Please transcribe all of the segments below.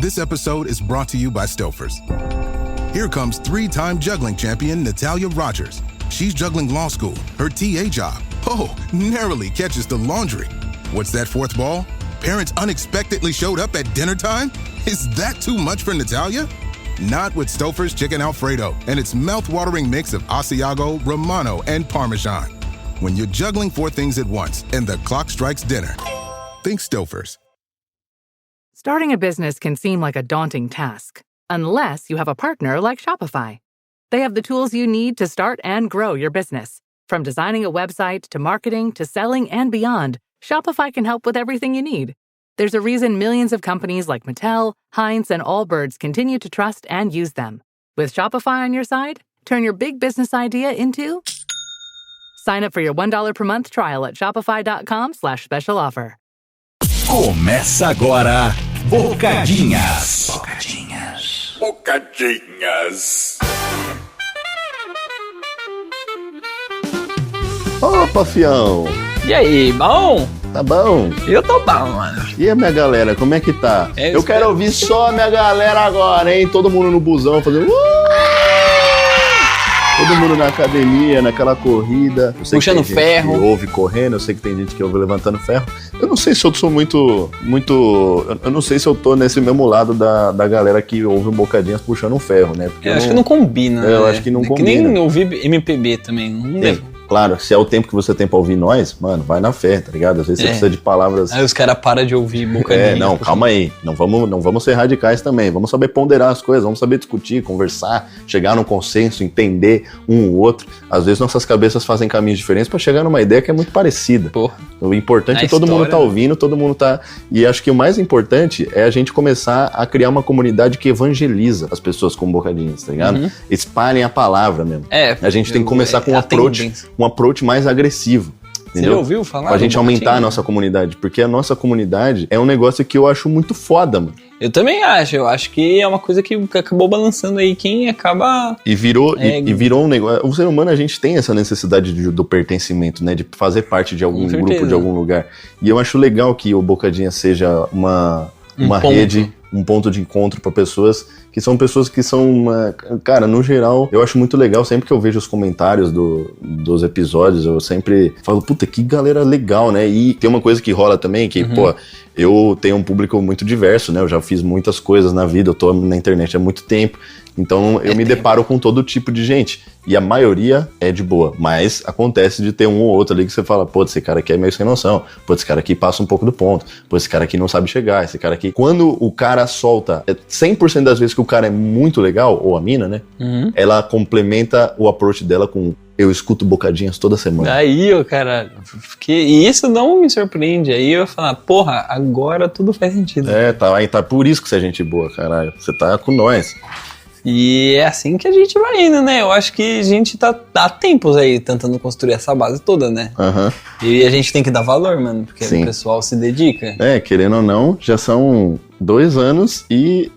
This episode is brought to you by Stouffer's. Here comes 3-time juggling champion Natalia Rogers. She's juggling law school, her TA job. Oh, narrowly catches the laundry. What's that fourth ball? Parents unexpectedly showed up at dinner time? Is that too much for Natalia? Not with Stouffer's Chicken Alfredo and its mouth-watering mix of Asiago, Romano, and Parmesan. When you're juggling 4 things at once and the clock strikes dinner, think Stouffer's. Starting a business can seem like a daunting task, unless you have a partner like Shopify. They have the tools you need to start and grow your business. From designing a website to marketing to selling and beyond, Shopify can help with everything you need. There's a reason millions of companies like Mattel, Heinz, and Allbirds continue to trust and use them. With Shopify on your side, turn your big business idea into... Sign up for your $1 per month trial at shopify.com/special offer. Começa agora Bocadinhas. Opa, fião! E aí, bom? Tá bom? Eu tô bom, mano. E a minha galera, como é que tá? Eu quero ouvir só a minha galera agora, hein? Todo mundo no busão fazendo... Todo mundo na academia, naquela corrida. Puxando ferro. Que ouve correndo, eu sei que tem gente que ouve levantando ferro. Eu não sei se eu sou muito... Eu não sei se eu tô nesse mesmo lado da galera que ouve um Bocadinhas puxando um ferro, né? Porque eu acho que não combina, né? Eu acho que não combina. Que nem ouvir MPB também, não deve. Claro, se é o tempo que você tem pra ouvir nós, mano, vai na fé, tá ligado? Às vezes você precisa de palavras... Aí os caras param de ouvir Bocadinhas. Não, calma aí. Não vamos ser radicais também. Vamos saber ponderar as coisas, vamos saber discutir, conversar, chegar num consenso, entender um ou outro. Às vezes nossas cabeças fazem caminhos diferentes pra chegar numa ideia que é muito parecida. Porra. O importante é todo mundo tá ouvindo, todo mundo tá... E acho que o mais importante é a gente começar a criar uma comunidade que evangeliza as pessoas com Bocadinhas, tá ligado? Uhum. Espalhem a palavra mesmo. A gente tem que começar com um approach mais agressivo. Entendeu? Você ouviu falar? Pra gente aumentar a nossa comunidade, porque a nossa comunidade é um negócio que eu acho muito foda, mano. Eu também acho, eu acho que é uma coisa que acabou balançando aí quem acaba... E virou um negócio... O ser humano, a gente tem essa necessidade do pertencimento, né? De fazer parte de algum grupo, de algum lugar. E eu acho legal que o Bocadinha seja uma rede, um ponto de encontro para pessoas que são cara, no geral, eu acho muito legal, sempre que eu vejo os comentários dos episódios, eu sempre falo, puta, que galera legal, né? E tem uma coisa que rola também, que, eu tenho um público muito diverso, né? Eu já fiz muitas coisas na vida, eu tô na internet há muito tempo, então eu me deparo com todo tipo de gente. E a maioria é de boa, mas acontece de ter um ou outro ali que você fala, pô, esse cara aqui é meio sem noção, pô, esse cara aqui passa um pouco do ponto, pô, esse cara aqui não sabe chegar, esse cara aqui... Quando o cara solta, 100% das vezes que o cara é muito legal, ou a mina, né, ela complementa o approach dela com... Eu escuto Bocadinhas toda semana. Aí, caralho, e isso não me surpreende. Aí eu falo, porra, agora tudo faz sentido. Tá por isso que você é gente boa, caralho. Você tá com nós. E é assim que a gente vai indo, né? Eu acho que a gente tá há tempos aí tentando construir essa base toda, né? Uhum. E a gente tem que dar valor, mano, porque o pessoal se dedica. Querendo ou não, já são 2 anos e...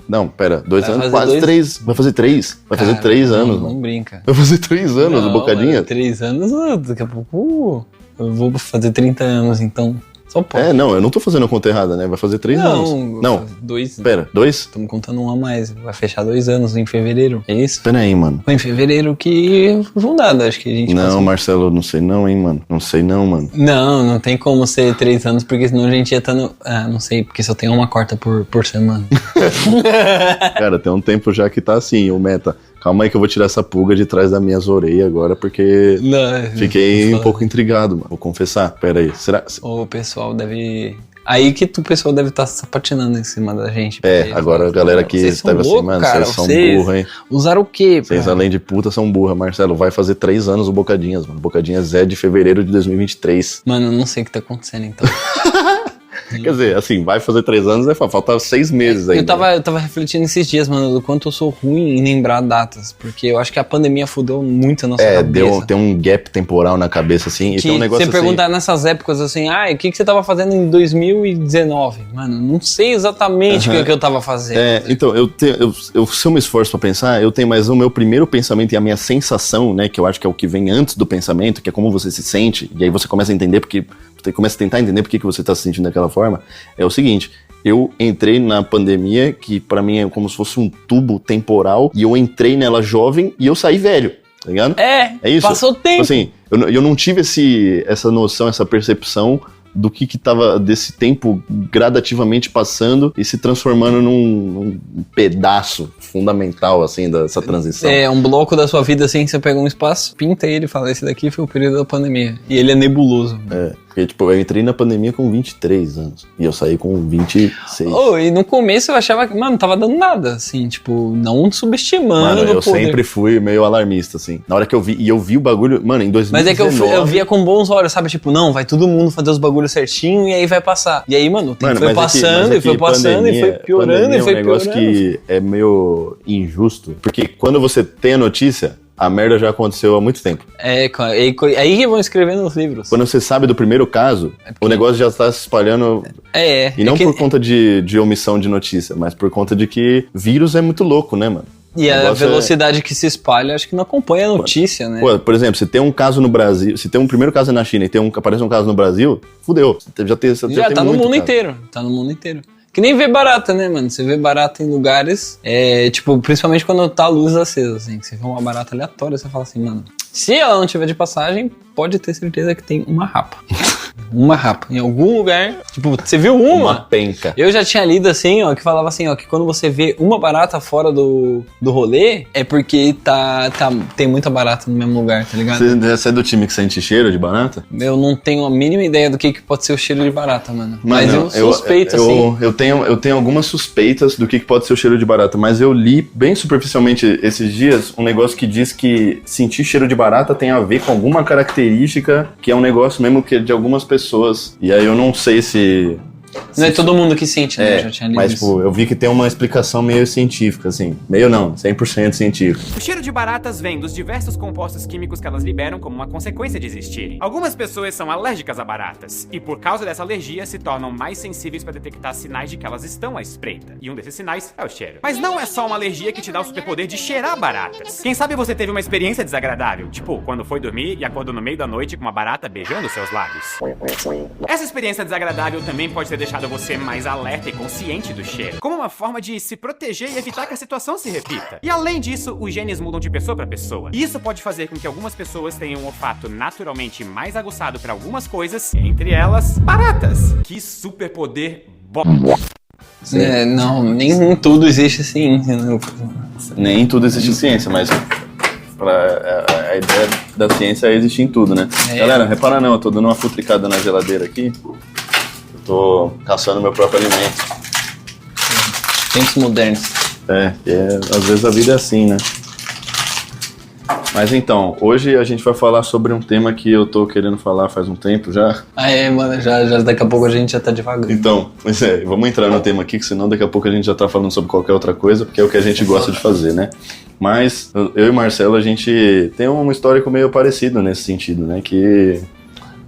Não, pera, 2 anos, quase 3. Vai fazer 3. Vai fazer 3 anos, mano. Não brinca. Vai fazer 3 anos o Bocadinha? 3 anos, daqui a pouco eu vou fazer 30 anos, então... Só pode. Não, eu não tô fazendo a conta errada, né? Vai fazer 3 anos. Não, 2. Pera, 2? Estamos contando 1 a mais. Vai fechar 2 anos em fevereiro. É isso? Pera aí, mano. Foi em fevereiro que fundada, acho que a gente passou. Marcelo, não sei não, hein, mano. Não sei não, mano. Não tem como ser 3 anos, porque senão a gente ia estar no... não sei, porque só tem uma quarta por semana. Cara, tem um tempo já que tá assim, o meta... Calma aí que eu vou tirar essa pulga de trás das minhas orelhas agora, porque fiquei um pouco intrigado, mano. Vou confessar. Pera aí, será... O pessoal deve... Aí que o pessoal deve estar sapatinando em cima da gente. Agora a galera que deve assim, mano, vocês são burros, hein? Usaram o quê? Vocês, além de puta, são burra. Marcelo, vai fazer 3 anos o Bocadinhas, mano. Bocadinhas é de fevereiro de 2023. Mano, eu não sei o que tá acontecendo, então. Quer dizer, assim, vai fazer 3 anos, falta 6 meses aí. Eu tava refletindo esses dias, mano, do quanto eu sou ruim em lembrar datas, porque eu acho que a pandemia fudeu muito a nossa cabeça. Tem um gap temporal na cabeça, assim, e tem um negócio você perguntar nessas épocas, assim, o que você tava fazendo em 2019? Mano, não sei exatamente o que eu tava fazendo. Então, se eu me esforço pra pensar, eu tenho mais o meu primeiro pensamento e a minha sensação, né, que eu acho que é o que vem antes do pensamento, que é como você se sente, e aí você começa a entender você começa a tentar entender por que você tá se sentindo daquela forma, é o seguinte, eu entrei na pandemia, que pra mim é como se fosse um tubo temporal, e eu entrei nela jovem e eu saí velho, tá ligado? É isso. Passou o tempo. Assim, eu não tive essa noção, essa percepção do que tava desse tempo gradativamente passando e se transformando num pedaço fundamental, assim, dessa transição. É, um bloco da sua vida, assim, que você pega um espaço, pinta ele e fala, esse daqui foi o período da pandemia. E ele é nebuloso. É, porque, tipo, eu entrei na pandemia com 23 anos e eu saí com 26. E no começo eu achava que, mano, não tava dando nada, assim, tipo, não subestimando. Mano, eu poder. sempre fui meio alarmista, assim. Na hora que eu vi o bagulho, mano, em 2019... Mas é que eu via com bons olhos, sabe? Tipo, não, vai todo mundo fazer os bagulhos certinho e aí vai passar. E aí, mano, o tempo foi passando e foi passando e foi piorando e foi piorando. É um negócio que é meio injusto, porque quando você tem a notícia, a merda já aconteceu há muito tempo. É aí que vão escrevendo os livros. Quando você sabe do primeiro caso, o negócio já está se espalhando. E não por conta de omissão de notícia, mas por conta de que vírus é muito louco, né, mano? E a velocidade que se espalha, acho que não acompanha a notícia, né? Pô, por exemplo, se tem um caso no Brasil, se tem um primeiro caso na China e aparece um caso no Brasil, fudeu. Já tá no mundo inteiro. Tá no mundo inteiro. Que nem ver barata, né, mano? Você vê barata em lugares, tipo, principalmente quando tá a luz acesa, assim. Que você vê uma barata aleatória, você fala assim, mano, se ela não tiver de passagem, pode ter certeza que tem uma rapa. Uma rapa. Em algum lugar, tipo, você viu uma? Penca. Eu já tinha lido assim, ó, que falava assim, ó, que quando você vê uma barata fora do rolê, é porque tem muita barata no mesmo lugar, tá ligado? Você é do time que sente cheiro de barata? Eu não tenho a mínima ideia do que pode ser o cheiro de barata, mano. Mas eu suspeito, assim. Eu tenho algumas suspeitas do que pode ser o cheiro de barata, mas eu li bem superficialmente esses dias um negócio que diz que sentir cheiro de barata tem a ver com alguma característica que é um negócio mesmo que é de algumas pessoas. E aí eu não sei se... Não é todo mundo que sente, né? Eu já tinha lido mas, isso. Tipo, eu vi que tem uma explicação meio científica, assim. Meio não, 100% científico. O cheiro de baratas vem dos diversos compostos químicos que elas liberam como uma consequência de existirem. Algumas pessoas são alérgicas a baratas, e por causa dessa alergia se tornam mais sensíveis para detectar sinais de que elas estão à espreita. E um desses sinais é o cheiro. Mas não é só uma alergia que te dá o superpoder de cheirar baratas. Quem sabe você teve uma experiência desagradável, tipo, quando foi dormir e acordou no meio da noite com uma barata beijando seus lábios. Essa experiência desagradável também pode ter deixado você mais alerta e consciente do cheiro, como uma forma de se proteger e evitar que a situação se repita. E além disso, os genes mudam de pessoa para pessoa. E isso pode fazer com que algumas pessoas tenham um olfato naturalmente mais aguçado para algumas coisas, entre elas, baratas. Que superpoder não, nem tudo existe ciência, né? Nem tudo existe ciência, mas a ideia da ciência é existir em tudo, né? Galera, repara não, eu tô dando uma futricada na geladeira aqui. Tô caçando meu próprio alimento. Tempos modernos. Às vezes a vida é assim, né? Mas então, hoje a gente vai falar sobre um tema que eu tô querendo falar faz um tempo já. Mano, já daqui a pouco a gente já tá devagando. Então, vamos entrar no tema aqui, que senão daqui a pouco a gente já tá falando sobre qualquer outra coisa, porque é o que a gente gosta de fazer, né? Mas eu e Marcelo, a gente tem um histórico meio parecido nesse sentido, né? Que...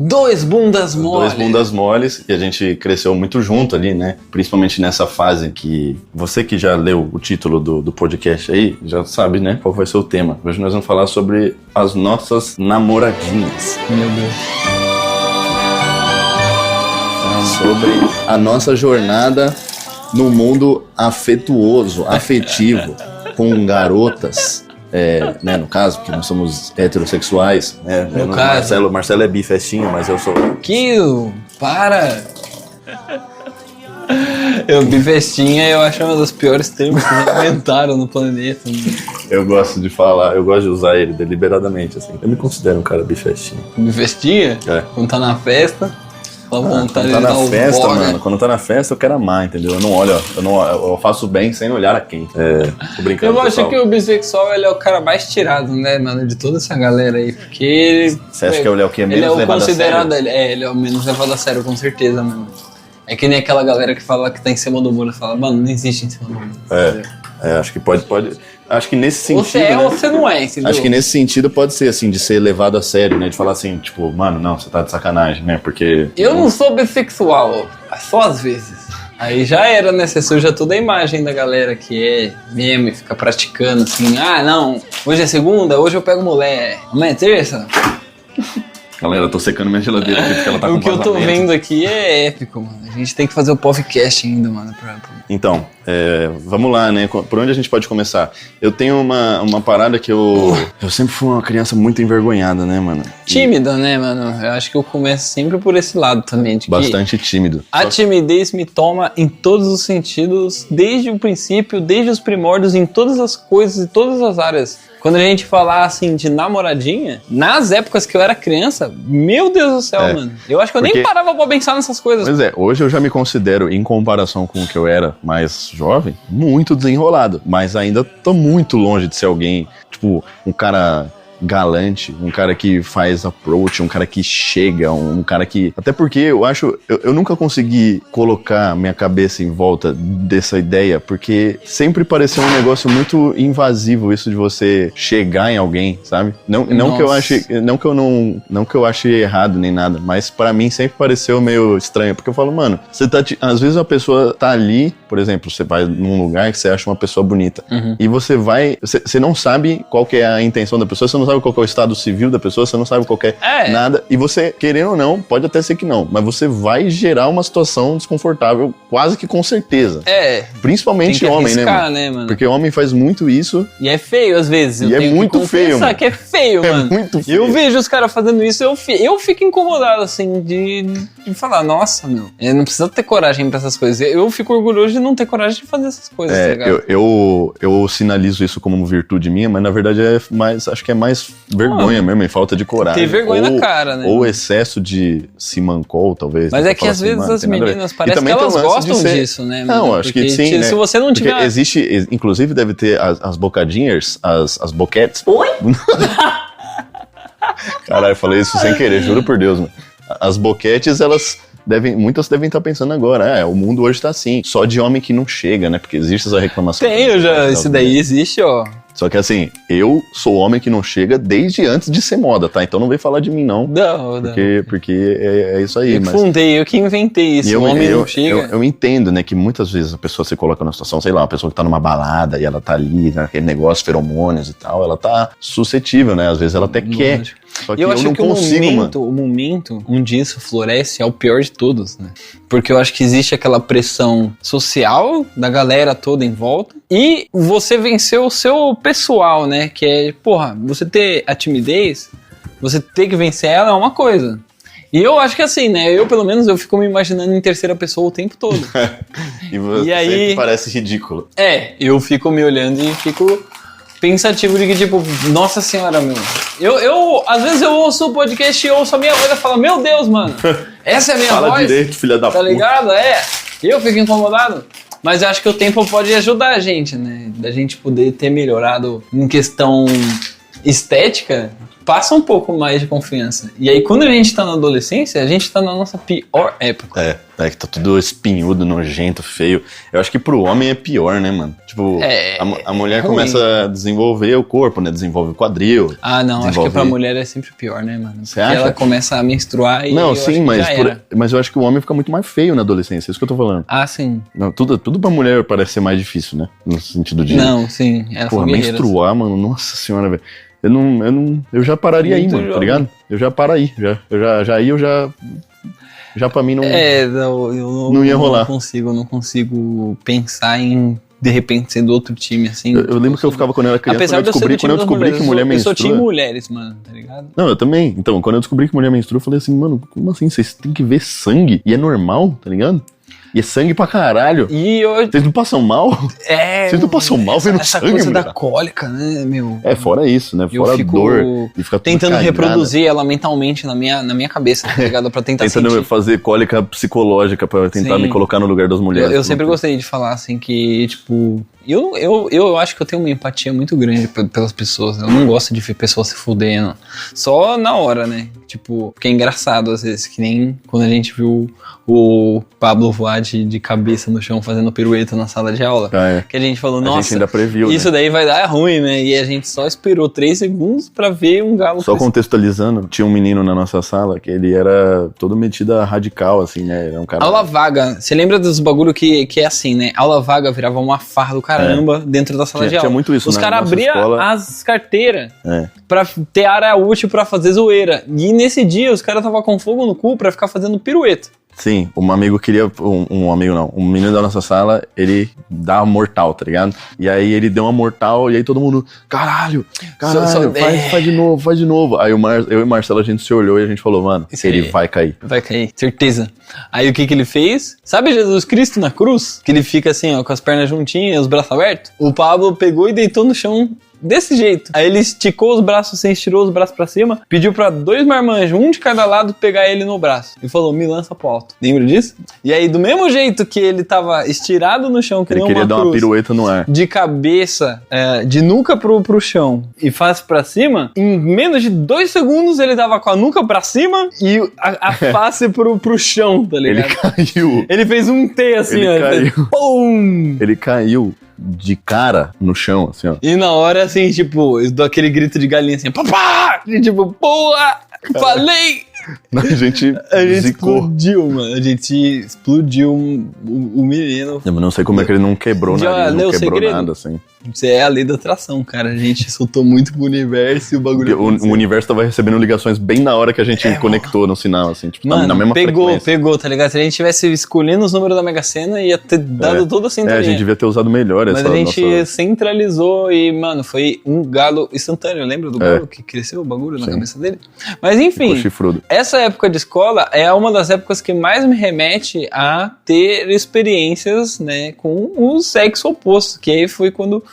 Dois bundas moles, e a gente cresceu muito junto ali, né? Principalmente nessa fase que... Você que já leu o título do podcast aí, já sabe, né? Qual vai ser o tema. Hoje nós vamos falar sobre as nossas namoradinhas. Meu Deus. Sobre a nossa jornada no mundo afetuoso, afetivo, com garotas... né, no caso, porque nós somos heterossexuais, né? Marcelo é bifestinho, mas eu sou... Para! Bifestinha eu acho uma dos piores termos que já inventaram no planeta. Né? Eu gosto de falar, eu gosto de usar ele deliberadamente, assim. Eu me considero um cara bifestinho. Bifestinha? Quando tá na festa... Quando tá na festa, mano, quando tá na festa eu quero amar, entendeu? Eu não olho, eu faço bem sem olhar a quem. Tô brincando. Eu acho que o bissexual ele é o cara mais tirado, né, mano, de toda essa galera aí, porque ele... Você acha que ele é o que é menos levado a sério? Ele é o menos levado a sério, com certeza, mano. É que nem aquela galera que fala que tá em cima do muro, fala, mano, não existe em cima do muro. Acho que pode... Acho que nesse sentido... Você é ou você não é, entendeu? Acho que nesse sentido pode ser, assim, de ser levado a sério, né? De falar assim, tipo, mano, não, você tá de sacanagem, né? Porque... Eu não sou bissexual, só às vezes. Aí já era, né? Você suja toda a imagem da galera que é mesmo e fica praticando assim, não, hoje é segunda, hoje eu pego mulher, amanhã é terça. Galera, eu tô secando minha geladeira aqui porque ela tá com O que eu tô vazamento. vendo aqui é épico, mano. A gente tem que fazer o podcast ainda, mano. Então, vamos lá, né? Por onde a gente pode começar? Eu tenho uma parada que eu sempre fui uma criança muito envergonhada, né, mano? Tímida, né, mano? Eu acho que eu começo sempre por esse lado também. De Bastante tímido. A timidez me toma em todos os sentidos, desde o princípio, desde os primórdios, em todas as coisas, em todas as áreas. Quando a gente falar, assim, de namoradinha, nas épocas que eu era criança, meu Deus do céu, mano. Eu acho que eu nem parava pra pensar nessas coisas. Pois é, hoje eu já me considero, em comparação com o que eu era mais jovem, muito desenrolado. Mas ainda tô muito longe de ser alguém, tipo, um cara galante, um cara que faz approach, um cara que chega, um cara que... Até porque eu acho... Eu nunca consegui colocar minha cabeça em volta dessa ideia, porque sempre pareceu um negócio muito invasivo isso de você chegar em alguém, sabe? Não que eu ache... Não que eu ache errado nem nada, mas pra mim sempre pareceu meio estranho, porque eu falo, mano, você tá... Às vezes a pessoa tá ali, por exemplo, você vai num lugar que você acha uma pessoa bonita, e você vai... Você não sabe qual que é a intenção da pessoa, você não sabe qual que é o estado civil da pessoa, você não sabe qual que é nada, e você, querendo ou não, pode até ser que não, mas você vai gerar uma situação desconfortável, quase que com certeza. Principalmente homem, né, mano? Porque homem faz muito isso. E é feio às vezes. E é muito feio, mano. Que é feio, mano. Muito feio. Eu vejo os caras fazendo isso, eu fico incomodado, assim, de falar, nossa, meu, não precisa ter coragem pra essas coisas. Eu fico orgulhoso de não ter coragem de fazer essas coisas, tá ligado? Eu sinalizo isso como virtude minha, mas na verdade acho que é mais vergonha mesmo, e falta de coragem. Ter vergonha na cara, né? Ou excesso de simancol, talvez. Mas é que às vezes as meninas parecem que elas gostam disso, né? Não, acho que sim, né? Se você não tiver... Porque existe, inclusive deve ter as bocadinhas, as boquetes. Oi? Caralho, falei isso sem querer, juro por Deus, mano. As boquetes, muitas devem estar pensando agora, o mundo hoje tá assim, só de homem que não chega, né? Porque existe essa reclamação. Esse daí existe, ó. Só que assim, eu sou homem que não chega desde antes de ser moda, tá? Então não vem falar de mim, não. Não. Porque é isso aí. Eu que inventei isso, o homem não chega. Eu entendo, né, que muitas vezes a pessoa se coloca numa situação, sei lá, uma pessoa que tá numa balada e ela tá ali, naquele negócio, feromônios e tal, ela tá suscetível, né? Às vezes ela até quer. Só que eu acho não que consigo, o momento onde isso floresce é o pior de todos, né? Porque eu acho que existe aquela pressão social da galera toda em volta e você venceu o seu pessoal, né? Que é, você ter a timidez, você ter que vencer ela é uma coisa. E eu acho que assim, né? Eu, pelo menos, eu fico me imaginando em terceira pessoa o tempo todo. E você sempre parece ridículo. Eu fico me olhando e fico... pensativo de que, tipo, nossa senhora, meu. Eu às vezes eu ouço o podcast e ouço a minha voz e falo, meu Deus, mano, essa é a minha voz. Fala direito, filha da puta. Tá ligado? Eu fico incomodado. Mas eu acho que o tempo pode ajudar a gente, né? Da gente poder ter melhorado em questão estética, passa um pouco mais de confiança. E aí, quando a gente tá na adolescência, a gente tá na nossa pior época. Que tá tudo espinhudo, nojento, feio. Eu acho que pro homem é pior, né, mano? Tipo, a mulher começa a desenvolver o corpo, né? Desenvolve o quadril. Não, acho que pra mulher é sempre pior, né, mano? Você acha? Ela começa a menstruar e não, sim, mas eu acho que o homem fica muito mais feio na adolescência, é isso que eu tô falando. Sim. Não, tudo pra mulher parece ser mais difícil, né? No sentido de... Não, sim. Menstruar, mano, nossa senhora, velho. Eu já pararia muito aí, mano, jovem. Tá ligado? Eu já paro aí, já pra mim não... não ia rolar. Eu não consigo pensar em, de repente, ser do outro time, assim. Eu lembro que eu ficava quando eu era criança, apesar quando eu descobri que mulher menstrua... Eu sou time mulheres, mano, tá ligado? Não, eu também. Então, quando eu descobri que mulher menstrua, eu falei assim, mano, como assim? Vocês têm que ver sangue? E é normal, tá ligado? E é sangue pra caralho. Vocês não passam mal? Vocês não passam mal vendo essa sangue, coisa mulher? da cólica, né, meu? Fora isso, né? Fora a dor. E fica tentando reproduzir ela mentalmente na minha cabeça, tá ligado? Pra tentar tentando fazer cólica psicológica pra tentar me colocar no lugar das mulheres. Eu sempre gostei de falar, assim, que, tipo... Eu acho que eu tenho uma empatia muito grande pelas pessoas. Eu não gosto de ver pessoas se fudendo. Só na hora, né? Tipo, porque é engraçado às vezes, que nem quando a gente viu o Pablo voar de cabeça no chão fazendo pirueta na sala de aula. Que a gente falou, nossa, a gente ainda previu, isso daí vai dar ruim, né? E a gente só esperou 3 segundos pra ver um galo. Só contextualizando, tinha um menino na nossa sala que ele era todo metido a radical, assim, né? Era um cara... Aula vaga, você lembra dos bagulho que é assim, né? Aula vaga virava uma farra do caramba dentro da sala de aula. Tinha muito isso. Os caras abriam escola... as carteiras pra ter área útil pra fazer zoeira. E nesse dia os caras estavam com fogo no cu pra ficar fazendo pirueta. Sim, um amigo queria... Um amigo não, um menino da nossa sala, ele dá mortal, tá ligado? E aí ele deu uma mortal e aí todo mundo, caralho, faz de novo. Aí eu e o Marcelo, a gente se olhou e a gente falou, mano, ele vai cair. Vai cair, certeza. Aí o que ele fez? Sabe Jesus Cristo na cruz? Que ele fica assim, ó, com as pernas juntinhas, os braços abertos? O Pablo pegou e deitou no chão desse jeito. Aí ele esticou os braços assim, estirou os braços pra cima, pediu pra 2 marmanjos, um de cada lado, pegar ele no braço. E falou, me lança pro alto. Lembra disso? E aí, do mesmo jeito que ele tava estirado no chão, que ele queria dar uma pirueta no ar, de cabeça, de nuca pro chão e face pra cima, em menos de 2 segundos ele tava com a nuca pra cima e a face pro chão, tá ligado? Ele caiu. Ele fez um T assim, ele ó. Caiu. Pum! Ele caiu de cara no chão, assim, ó. E na hora, assim, tipo, eu dou aquele grito de galinha, assim, papá! E tipo, porra! Falei! A gente explodiu, mano. A gente explodiu o menino. Eu não sei como é que ele não quebrou nada, não quebrou nada, assim. Isso é a lei da atração, cara. A gente soltou muito pro universo e o bagulho... O universo tava recebendo ligações bem na hora que a gente conectou no sinal, assim, tipo, mano, na mesma frequência. Pegou, tá ligado? Se a gente tivesse escolhendo os números da Mega Sena, ia ter dado toda a sintonia. A gente devia ter usado melhor essa Mas a gente centralizou e, mano, foi um galo instantâneo. Lembra do galo que cresceu o bagulho na cabeça dele? Mas enfim, essa época de escola é uma das épocas que mais me remete a ter experiências, né, com o sexo oposto, que aí foi quando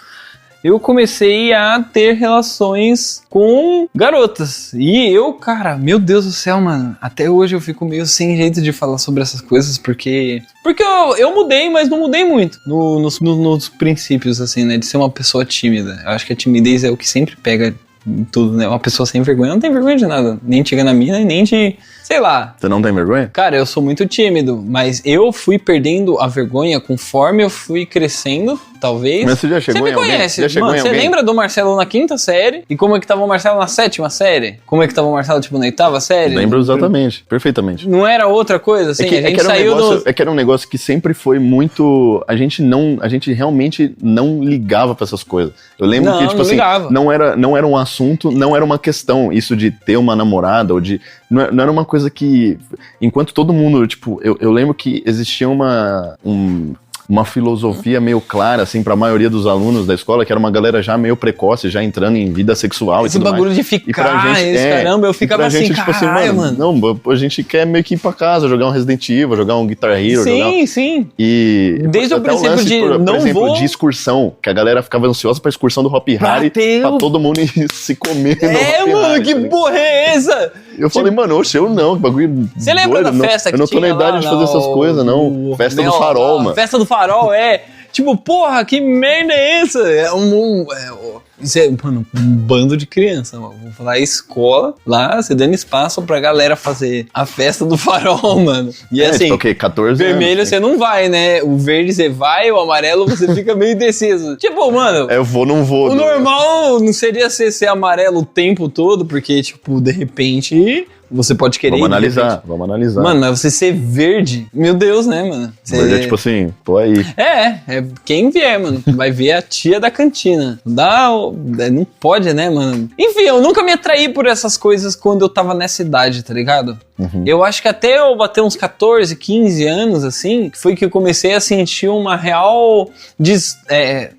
eu comecei a ter relações com garotas. E eu, cara, meu Deus do céu, mano, até hoje eu fico meio sem jeito de falar sobre essas coisas, porque eu mudei, mas não mudei muito nos princípios, assim, né, de ser uma pessoa tímida. Eu acho que a timidez é o que sempre pega tudo, né? Uma pessoa sem vergonha não tem vergonha de nada, nem de chegar na mina, nem de, sei lá. Você não tem vergonha? Cara, eu sou muito tímido, mas eu fui perdendo a vergonha conforme eu fui crescendo, talvez. Mas você já chegou em alguém? Você me conhece, mano, você lembra do Marcelo na 5ª série? E como é que tava o Marcelo na 7ª série? Como é que tava o Marcelo, tipo, na 8ª série? Lembro exatamente, perfeitamente. Não era outra coisa, assim? É que era um negócio que sempre foi muito... A gente realmente não ligava pra essas coisas. Eu lembro que, tipo assim, não era um assunto, não era uma questão, isso de ter uma namorada, ou de... Não era uma coisa que... Enquanto todo mundo, tipo... Eu lembro que existia uma filosofia meio clara, assim, pra maioria dos alunos da escola, que era uma galera já meio precoce, já entrando em vida sexual e tudo mais. Esse bagulho de ficar, caramba, eu ficava assim, tipo caralho, mano. Não, a gente quer meio que ir pra casa, jogar um Resident Evil, jogar um Guitar Hero. Sim. E desde o princípio de por exemplo, de excursão, que a galera ficava ansiosa pra excursão do Hop Harry, pra todo mundo ir se comer no Hop mano, Harry, que porra é essa? Eu falei, mano, eu não, que bagulho. Você lembra da festa que eu não tô na idade de fazer essas coisas, não. Festa do Farol, mano. Festa do Farol, tipo, porra, que merda é essa? Isso é, mano, um bando de criança, mano. Vou falar escola, lá, você dando espaço pra galera fazer a festa do Farol, mano. E assim, 14 vermelho anos, você não vai, né? O verde você vai, o amarelo você fica meio indeciso. Tipo, mano... Eu vou, não vou. O normal não seria ser amarelo o tempo todo, porque, tipo, de repente... Você pode querer... Vamos analisar. Mano, mas você ser verde... Meu Deus, né, mano? Verde é tipo assim, tô aí. É quem vier, mano. Vai ver a tia da cantina. Não pode, né, mano? Enfim, eu nunca me atraí por essas coisas quando eu tava nessa idade, tá ligado? Uhum. Eu acho que até eu bater uns 14, 15 anos, assim, foi que eu comecei a sentir uma real...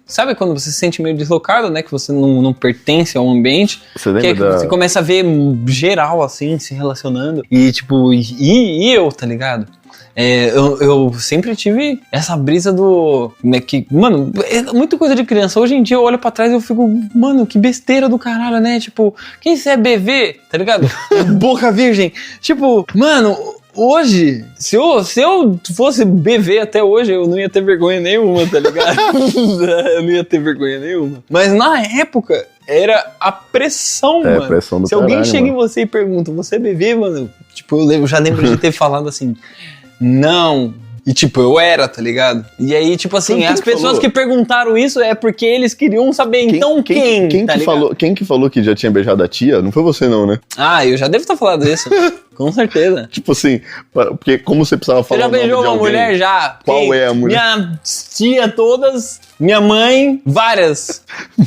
sabe quando você se sente meio deslocado, né? Que você não pertence ao ambiente. Você lembra que você começa a ver geral, assim, se relacionando. E, tipo, e eu, tá ligado? Eu sempre tive essa brisa do... Né, que, mano, é muita coisa de criança. Hoje em dia eu olho pra trás e eu fico... Mano, que besteira do caralho, né? Tipo, quem você é BV, tá ligado? Boca virgem. Tipo, mano... Hoje, se eu fosse BV até hoje, eu não ia ter vergonha nenhuma, tá ligado? Eu não ia ter vergonha nenhuma. Mas na época, era a pressão, mano. Pressão do se alguém chega em você e pergunta, você é BV, mano? Tipo, eu já lembro de ter falado assim, não... E, tipo, eu era, tá ligado? E aí, tipo assim, as pessoas que perguntaram isso é porque eles queriam saber, quem tá ligado? Quem que falou que já tinha beijado a tia? Não foi você não, né? Eu já devo estar falando isso. com certeza. Tipo assim, porque como você precisava falar Você já o nome beijou de uma alguém, mulher já? Qual é a mulher? Minha tia todas, minha mãe, várias.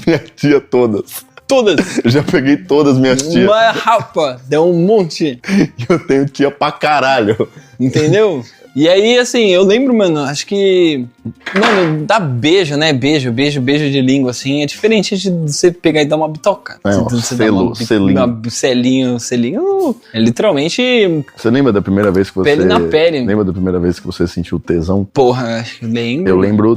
Minha tia todas. Todas. Eu já peguei todas minhas tias. Uma rapa, deu um monte. E eu tenho tia pra caralho. Entendeu? E aí, assim, eu lembro, mano, acho que... Mano, dar beijo, né? Beijo de língua, assim, é diferente de você pegar e dar uma bitoca. Selinho, é literalmente... Você lembra da primeira vez que você... Pele na pele. Lembra da primeira vez que você sentiu tesão? Porra, acho que lembro. Eu lembro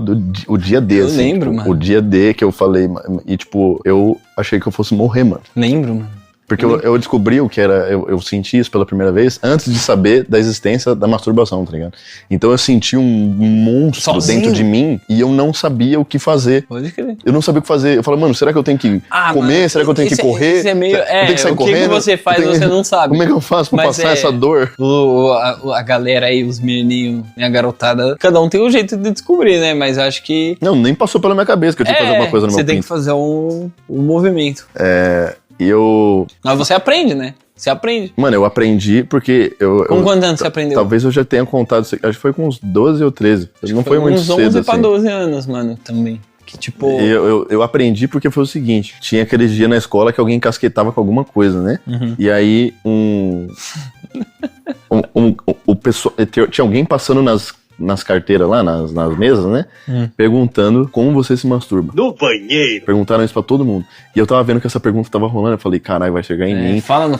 o dia D, Eu assim, lembro, tipo, mano. O dia D que eu falei, e tipo, eu achei que eu fosse morrer, mano. Lembro, mano. Porque eu descobri o que era, eu senti isso pela primeira vez antes de saber da existência da masturbação, tá ligado? Então eu senti um monstro Sozinho? dentro de mim e eu não sabia o que fazer. Pode crer. Eu não sabia o que fazer. Eu falei, mano, será que eu tenho que comer? Mano, será que eu tenho que correr? Isso é meio... eu tenho que sair o que correndo? você faz, você não sabe. Como é que eu faço pra Mas passar essa dor? A galera aí, os menininhos, a garotada, cada um tem um jeito de descobrir, né? Mas acho que... Não, nem passou pela minha cabeça que eu tinha que fazer alguma coisa no meu você tem que pinto. fazer um movimento. E eu... Mas você aprende, né? Você aprende. Mano, eu aprendi porque Com quantos anos você aprendeu? Talvez eu já tenha contado, acho que foi com uns 12 ou 13. Não foi muito uns cedo, 11 pra assim. 12 anos, mano, também. Que tipo... Eu aprendi porque foi o seguinte, tinha aqueles dias na escola que alguém casquetava com alguma coisa, né? Uhum. E aí o pessoal, tinha alguém passando nas carteiras lá, nas mesas, né? Perguntando como você se masturba. No banheiro. Perguntaram isso pra todo mundo. E eu tava vendo que essa pergunta tava rolando, eu falei, caralho, vai chegar em mim. Fala no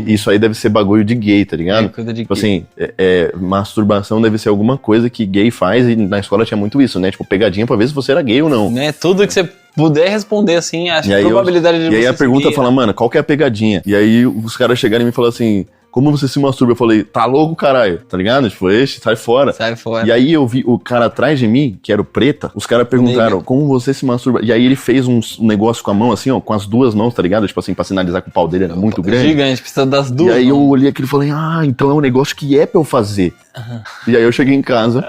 Isso aí deve ser bagulho de gay, tá ligado? Coisa de Tipo gay. assim, masturbação deve ser alguma coisa que gay faz, e na escola tinha muito isso, né? Tipo, pegadinha pra ver se você era gay ou não. Né? Tudo que você puder responder assim, acho que a aí probabilidade de você E aí a ser pergunta gay, fala, mano, qual que é a pegadinha? E aí os caras chegaram e me falaram assim, como você se masturba? Eu falei, tá louco, caralho? Tá ligado? Tipo, sai fora. Sai fora. E aí eu vi o cara atrás de mim, que era o preta, os caras perguntaram, como você se masturba? E aí ele fez um negócio com a mão, assim, ó, com as duas mãos, tá ligado? Tipo assim, pra sinalizar que o pau dele era muito grande. Gigante, precisa das duas. E aí eu olhei aquilo e falei, então é um negócio que é pra eu fazer. E aí eu cheguei em casa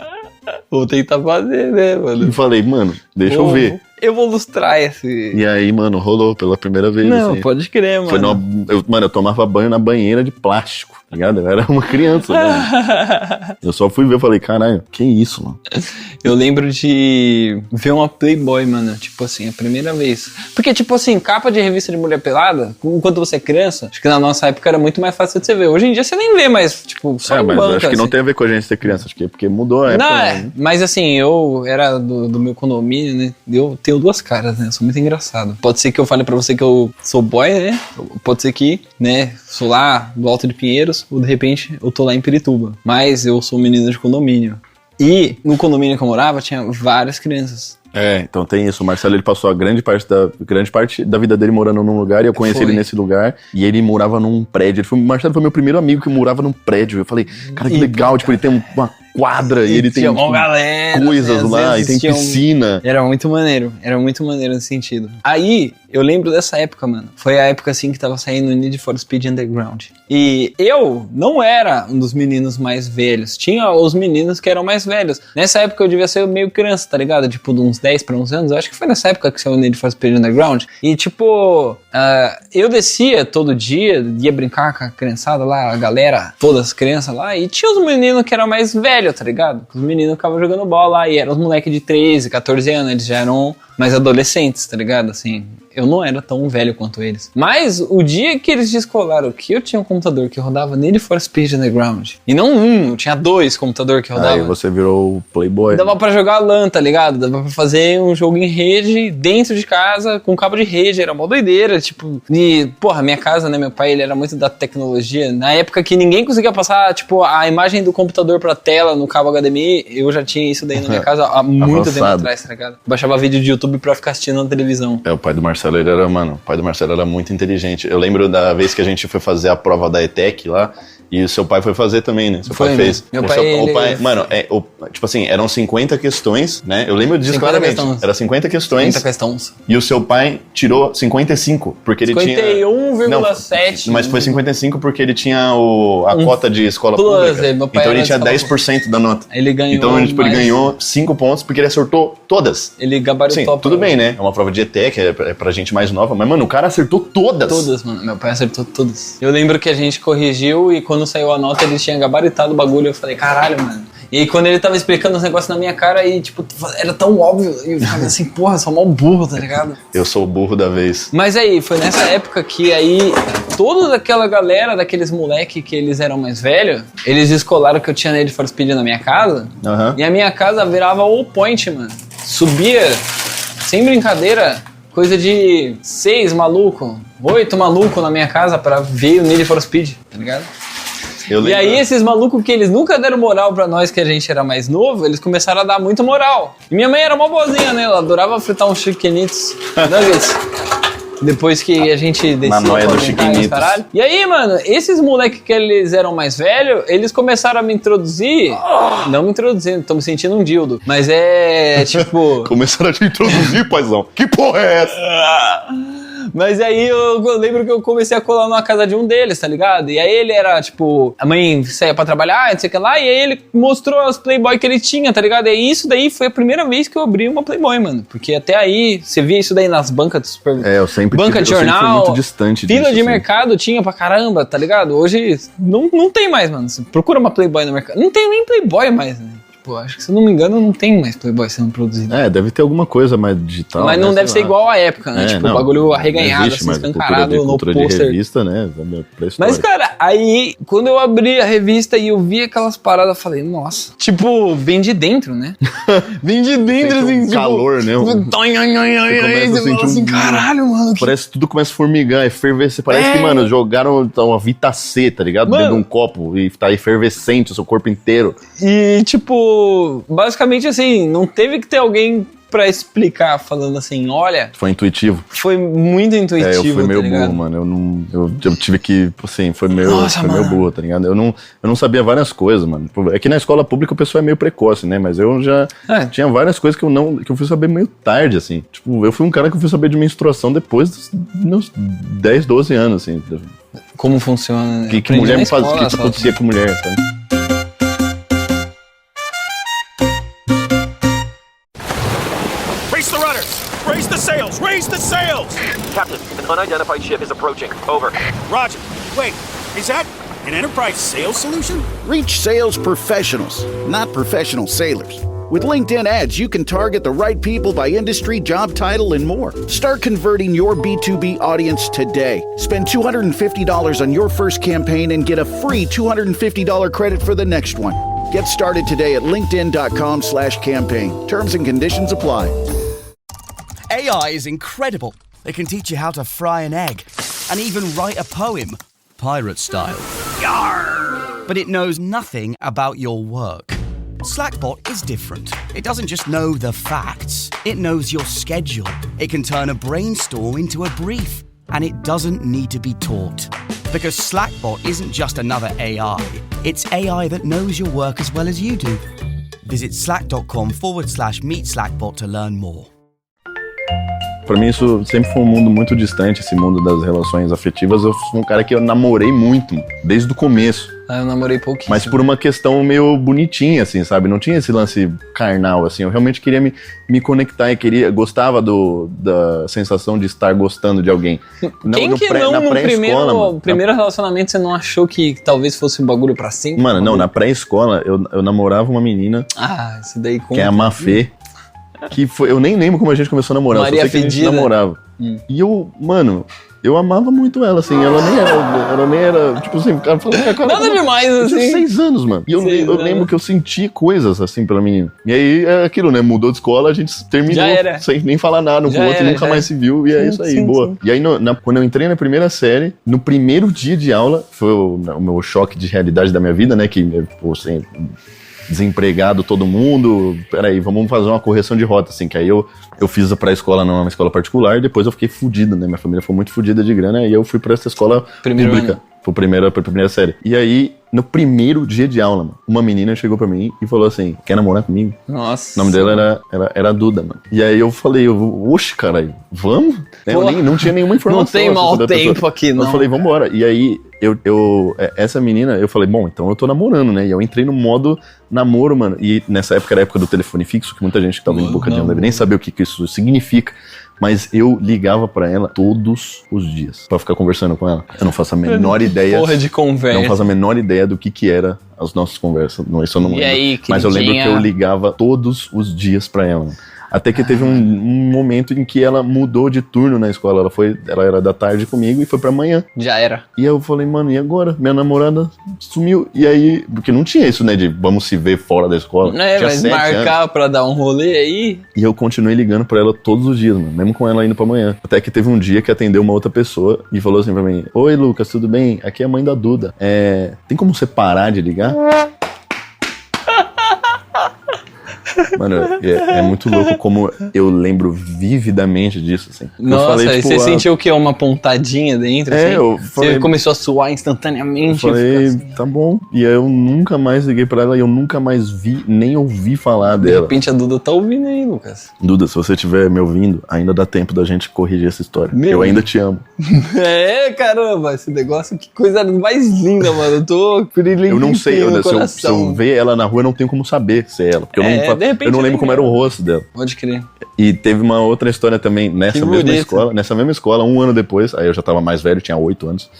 Vou tentar fazer, né, mano? e falei, mano, deixa eu ver. Eu vou lustrar esse... E aí, mano, rolou pela primeira vez. Não, assim. pode crer, mano. Foi eu tomava banho na banheira de plástico, tá ligado? Eu era uma criança, mano. Eu só fui ver e falei, caralho, que isso, mano? Eu lembro de ver uma Playboy, mano, tipo assim, a primeira vez. Porque, tipo assim, capa de revista de mulher pelada, enquanto você é criança, acho que na nossa época era muito mais fácil de você ver. Hoje em dia você nem vê mais, tipo, só em mas banca, acho que assim. não tem a ver com a gente ser criança, acho que é porque mudou a época. Não, mas assim, eu era do meu condomínio, né? Eu tenho duas caras, né? Eu sou muito engraçado. Pode ser que eu fale pra você que eu sou boy, né? Pode ser que, né, sou lá do Alto de Pinheiros, ou de repente eu tô lá em Pirituba. Mas eu sou menino de condomínio. E no condomínio que eu morava tinha várias crianças. Então tem isso. O Marcelo, ele passou a grande parte da vida dele morando num lugar, e eu conheci ele nesse lugar, e ele morava num prédio. O Marcelo foi meu primeiro amigo que morava num prédio. Eu falei, cara, que legal, tipo, ele tem uma quadra e ele tem tinha uma tipo, galera, coisas né? lá, e tem piscina. Era muito maneiro nesse sentido. Aí, eu lembro dessa época, mano. Foi a época, assim, que tava saindo o Need for Speed Underground. E eu não era um dos meninos mais velhos. Tinha os meninos que eram mais velhos. Nessa época eu devia ser meio criança, tá ligado? Tipo, de uns 10 pra 11 anos. Eu acho que foi nessa época que saiu o Need for Speed Underground. E, tipo, eu descia todo dia, ia brincar com a criançada lá, a galera, todas as crianças lá. E tinha os meninos que eram mais velhos, tá ligado? Os meninos ficavam jogando bola lá. E eram os moleques de 13, 14 anos. Eles já eram mais adolescentes, tá ligado? Assim, eu não era tão velho quanto eles. Mas o dia que eles descolaram que eu tinha um computador que rodava Need for Speed Underground, e não eu tinha 2 computadores que rodavam. Aí você virou o Playboy. Dava pra jogar LAN, tá ligado? Dava pra fazer um jogo em rede, dentro de casa, com cabo de rede. Era mó doideira, tipo... E, porra, minha casa, né? Meu pai, ele era muito da tecnologia. Na época que ninguém conseguia passar, tipo, a imagem do computador pra tela no cabo HDMI, eu já tinha isso daí na minha casa há muito tempo atrás, tá ligado? Baixava vídeo de YouTube pra ficar assistindo na televisão. O pai do Marcelo, o pai do Marcelo era muito inteligente. Eu lembro da vez que a gente foi fazer a prova da ETEC lá, e o seu pai foi fazer também, né? Pai fez. Meu pai, mano, tipo assim, eram 50 questões, né? Eu lembro disso claramente. Era 50 questões. 50 questões. E o seu pai tirou 55, porque ele tinha... 51,7. Mas foi 55 porque ele tinha a cota de escola pública. Meu pai então ele tinha 10% da nota. Ele ganhou. Então ele ganhou 5 pontos porque ele acertou todas. Ele gabaritou. Sim, tudo bem, né? É uma prova de ETEC, é pra gente mais nova. Mas, mano, o cara acertou todas. Todas, mano. Meu pai acertou todas. Eu lembro que a gente corrigiu e quando quando saiu a nota, ele tinha gabaritado o bagulho. Eu falei, caralho, mano. E aí, quando ele tava explicando os negócios na minha cara, aí, tipo, era tão óbvio. E eu ficava assim, porra, sou mal burro, tá ligado? Eu sou o burro da vez. Mas aí, foi nessa época que aí, toda aquela galera, daqueles moleque que eles eram mais velhos, eles descolaram que eu tinha Need for Speed na minha casa. E a minha casa virava all point, mano. Subia, sem brincadeira, coisa de 6 maluco, 8 maluco na minha casa pra ver o Need for Speed, tá ligado? E aí esses malucos que eles nunca deram moral pra nós, que a gente era mais novo, eles começaram a dar muito moral. E minha mãe era uma boazinha, né? Ela adorava fritar uns chiquenitos nuggets. Depois que a gente descia na noia do chiquenitos. E aí, mano, esses moleques que eles eram mais velhos, eles começaram a me introduzir. Não me introduzindo, tô me sentindo um dildo. Mas é tipo... Começaram a te introduzir, paizão. Que porra é essa? Mas aí eu lembro que eu comecei a colar numa casa de um deles, tá ligado? E aí ele era, tipo, a mãe saía pra trabalhar, não sei o que lá, e aí ele mostrou as Playboy que ele tinha, tá ligado? E isso daí foi a primeira vez que eu abri uma Playboy, mano. Porque até aí, você via isso daí nas bancas de super... eu sempre banca de jornal, fui muito distante fila disso, de assim. mercado tinha pra caramba, tá ligado? Hoje não tem mais, mano. Você procura uma Playboy no mercado. Não tem nem Playboy mais, né? Acho que, se eu não me engano, não tem mais Playboy sendo produzido. Deve ter alguma coisa mais digital. Mas não deve ser igual à época, né? Tipo, o bagulho arreganhado, assim, escancarado no pôster. De revista, né? Mas, cara, aí, quando eu abri a revista e eu vi aquelas paradas, eu falei, nossa. Tipo, vem de dentro, né? Vem de dentro, assim, tipo... calor, né? Você fala assim, caralho, mano. Parece que tudo começa a formigar, efervescer. Parece que, mano, jogaram uma Vita C, tá ligado? Dentro de um copo e tá efervescente o seu corpo inteiro. E, tipo... basicamente assim, não teve que ter alguém pra explicar, falando assim, olha... Foi intuitivo. Foi muito intuitivo, eu fui meio tá burro, mano. Eu tive que, assim, foi meio burro, tá ligado? Eu não sabia várias coisas, mano. É que na escola pública o pessoal é meio precoce, né? Mas eu já tinha várias coisas que eu fui saber meio tarde, assim. Tipo, eu fui um cara que eu fui saber de menstruação depois dos meus 10, 12 anos, assim. Como funciona, né? Que mulher me fazia, o que acontecia com mulher, sabe? Raise the sails! Raise the sails! Captain, an unidentified ship is approaching. Over. Roger. Wait, is that an Enterprise sales solution? Reach sales professionals, not professional sailors. With LinkedIn ads, you can target the right people by industry, job title, and more. Start converting your B2B audience today. Spend $250 on your first campaign and get a free $250 credit for the next one. Get started today at linkedin.com/campaign. Terms and conditions apply. AI is incredible. It can teach you how to fry an egg and even write a poem, pirate style. Yarr! But it knows nothing about your work. Slackbot is different. It doesn't just know the facts. It knows your schedule. It can turn a brainstorm into a brief. And it doesn't need to be taught. Because Slackbot isn't just another AI. It's AI that knows your work as well as you do. Visit slack.com/meet Slackbot to learn more. Pra mim isso sempre foi um mundo muito distante, esse mundo das relações afetivas. Eu sou um cara que eu namorei muito, desde o começo. Eu namorei pouquinho. Mas por uma questão meio bonitinha, assim, sabe? Não tinha esse lance carnal, assim. Eu realmente queria me conectar e gostava da sensação de estar gostando de alguém. Quem no primeiro relacionamento você não achou que talvez fosse um bagulho pra sempre? Mano, não, na pré-escola eu namorava uma menina. Isso daí conta. Que é a Mafê. Que foi, eu nem lembro como a gente começou a namorar, Maria só sei que a gente namorava. E eu amava muito ela, assim, ela nem era, tipo assim, o cara falou... Nada demais, assim. Eu tinha 6 anos, mano. E eu lembro que eu senti coisas, assim, pela menina. E aí, é aquilo, né, mudou de escola, a gente terminou sem nem falar nada um com o outro, nunca mais se viu, e é isso aí, boa. Sim. E aí, quando eu entrei na primeira série, no primeiro dia de aula, foi o meu choque de realidade da minha vida, né, que, pô, assim... desempregado todo mundo, peraí, vamos fazer uma correção de rota, assim, que aí eu fiz a pré-escola numa escola particular, depois eu fiquei fudido, né, minha família foi muito fudida de grana, e eu fui pra essa escola pública, pra primeira série. E aí, No primeiro dia de aula, mano, uma menina chegou pra mim e falou assim, quer namorar comigo? Nossa. O nome dela era Duda, mano. E aí eu falei, oxe, caralho, vamos? Eu não tinha nenhuma informação. Não tem mau tempo aqui, não. Eu falei, vambora. E aí, essa menina, eu falei, bom, então eu tô namorando, né? E eu entrei no modo namoro, mano. E nessa época era a época do telefone fixo, que muita gente que tava em Bocadinha não deve nem saber o que isso significa. Mas eu ligava pra ela todos os dias pra ficar conversando com ela. Eu não faço a menor ideia. Porra de conversa. Não faço a menor ideia do que era as nossas conversas. Não, isso eu não lembro. Aí, mas eu lembro que eu ligava todos os dias pra ela. Até que teve um momento em que ela mudou de turno na escola. Ela era da tarde comigo e foi pra manhã. Já era. E eu falei, mano, e agora? Minha namorada sumiu. E aí, porque não tinha isso, né, de vamos se ver fora da escola. Mas marcar anos. Pra dar um rolê aí. E eu continuei ligando pra ela todos os dias, mano, mesmo com ela indo pra manhã. Até que teve um dia que atendeu uma outra pessoa e falou assim pra mim, oi, Lucas, tudo bem? Aqui é a mãe da Duda. Tem como você parar de ligar? Mano, é muito louco como eu lembro vividamente disso, assim. Nossa, eu falei, tipo, você sentiu o quê? Uma pontadinha dentro, assim? Eu falei, você começou a suar instantaneamente? Eu falei, tá bom. E aí eu nunca mais liguei pra ela e eu nunca mais nem ouvi falar dela. De repente a Duda tá ouvindo aí, Lucas. Duda, se você estiver me ouvindo, ainda dá tempo da gente corrigir essa história. Eu ainda te amo. Caramba, esse negócio, que coisa mais linda, mano. Eu tô eu não sei, se eu ver ela na rua, eu não tenho como saber se é ela. Porque eu não lembro como era o rosto dela. Pode crer. E teve uma outra história também nessa mesma escola, um ano depois, aí eu já tava mais velho, tinha 8 anos.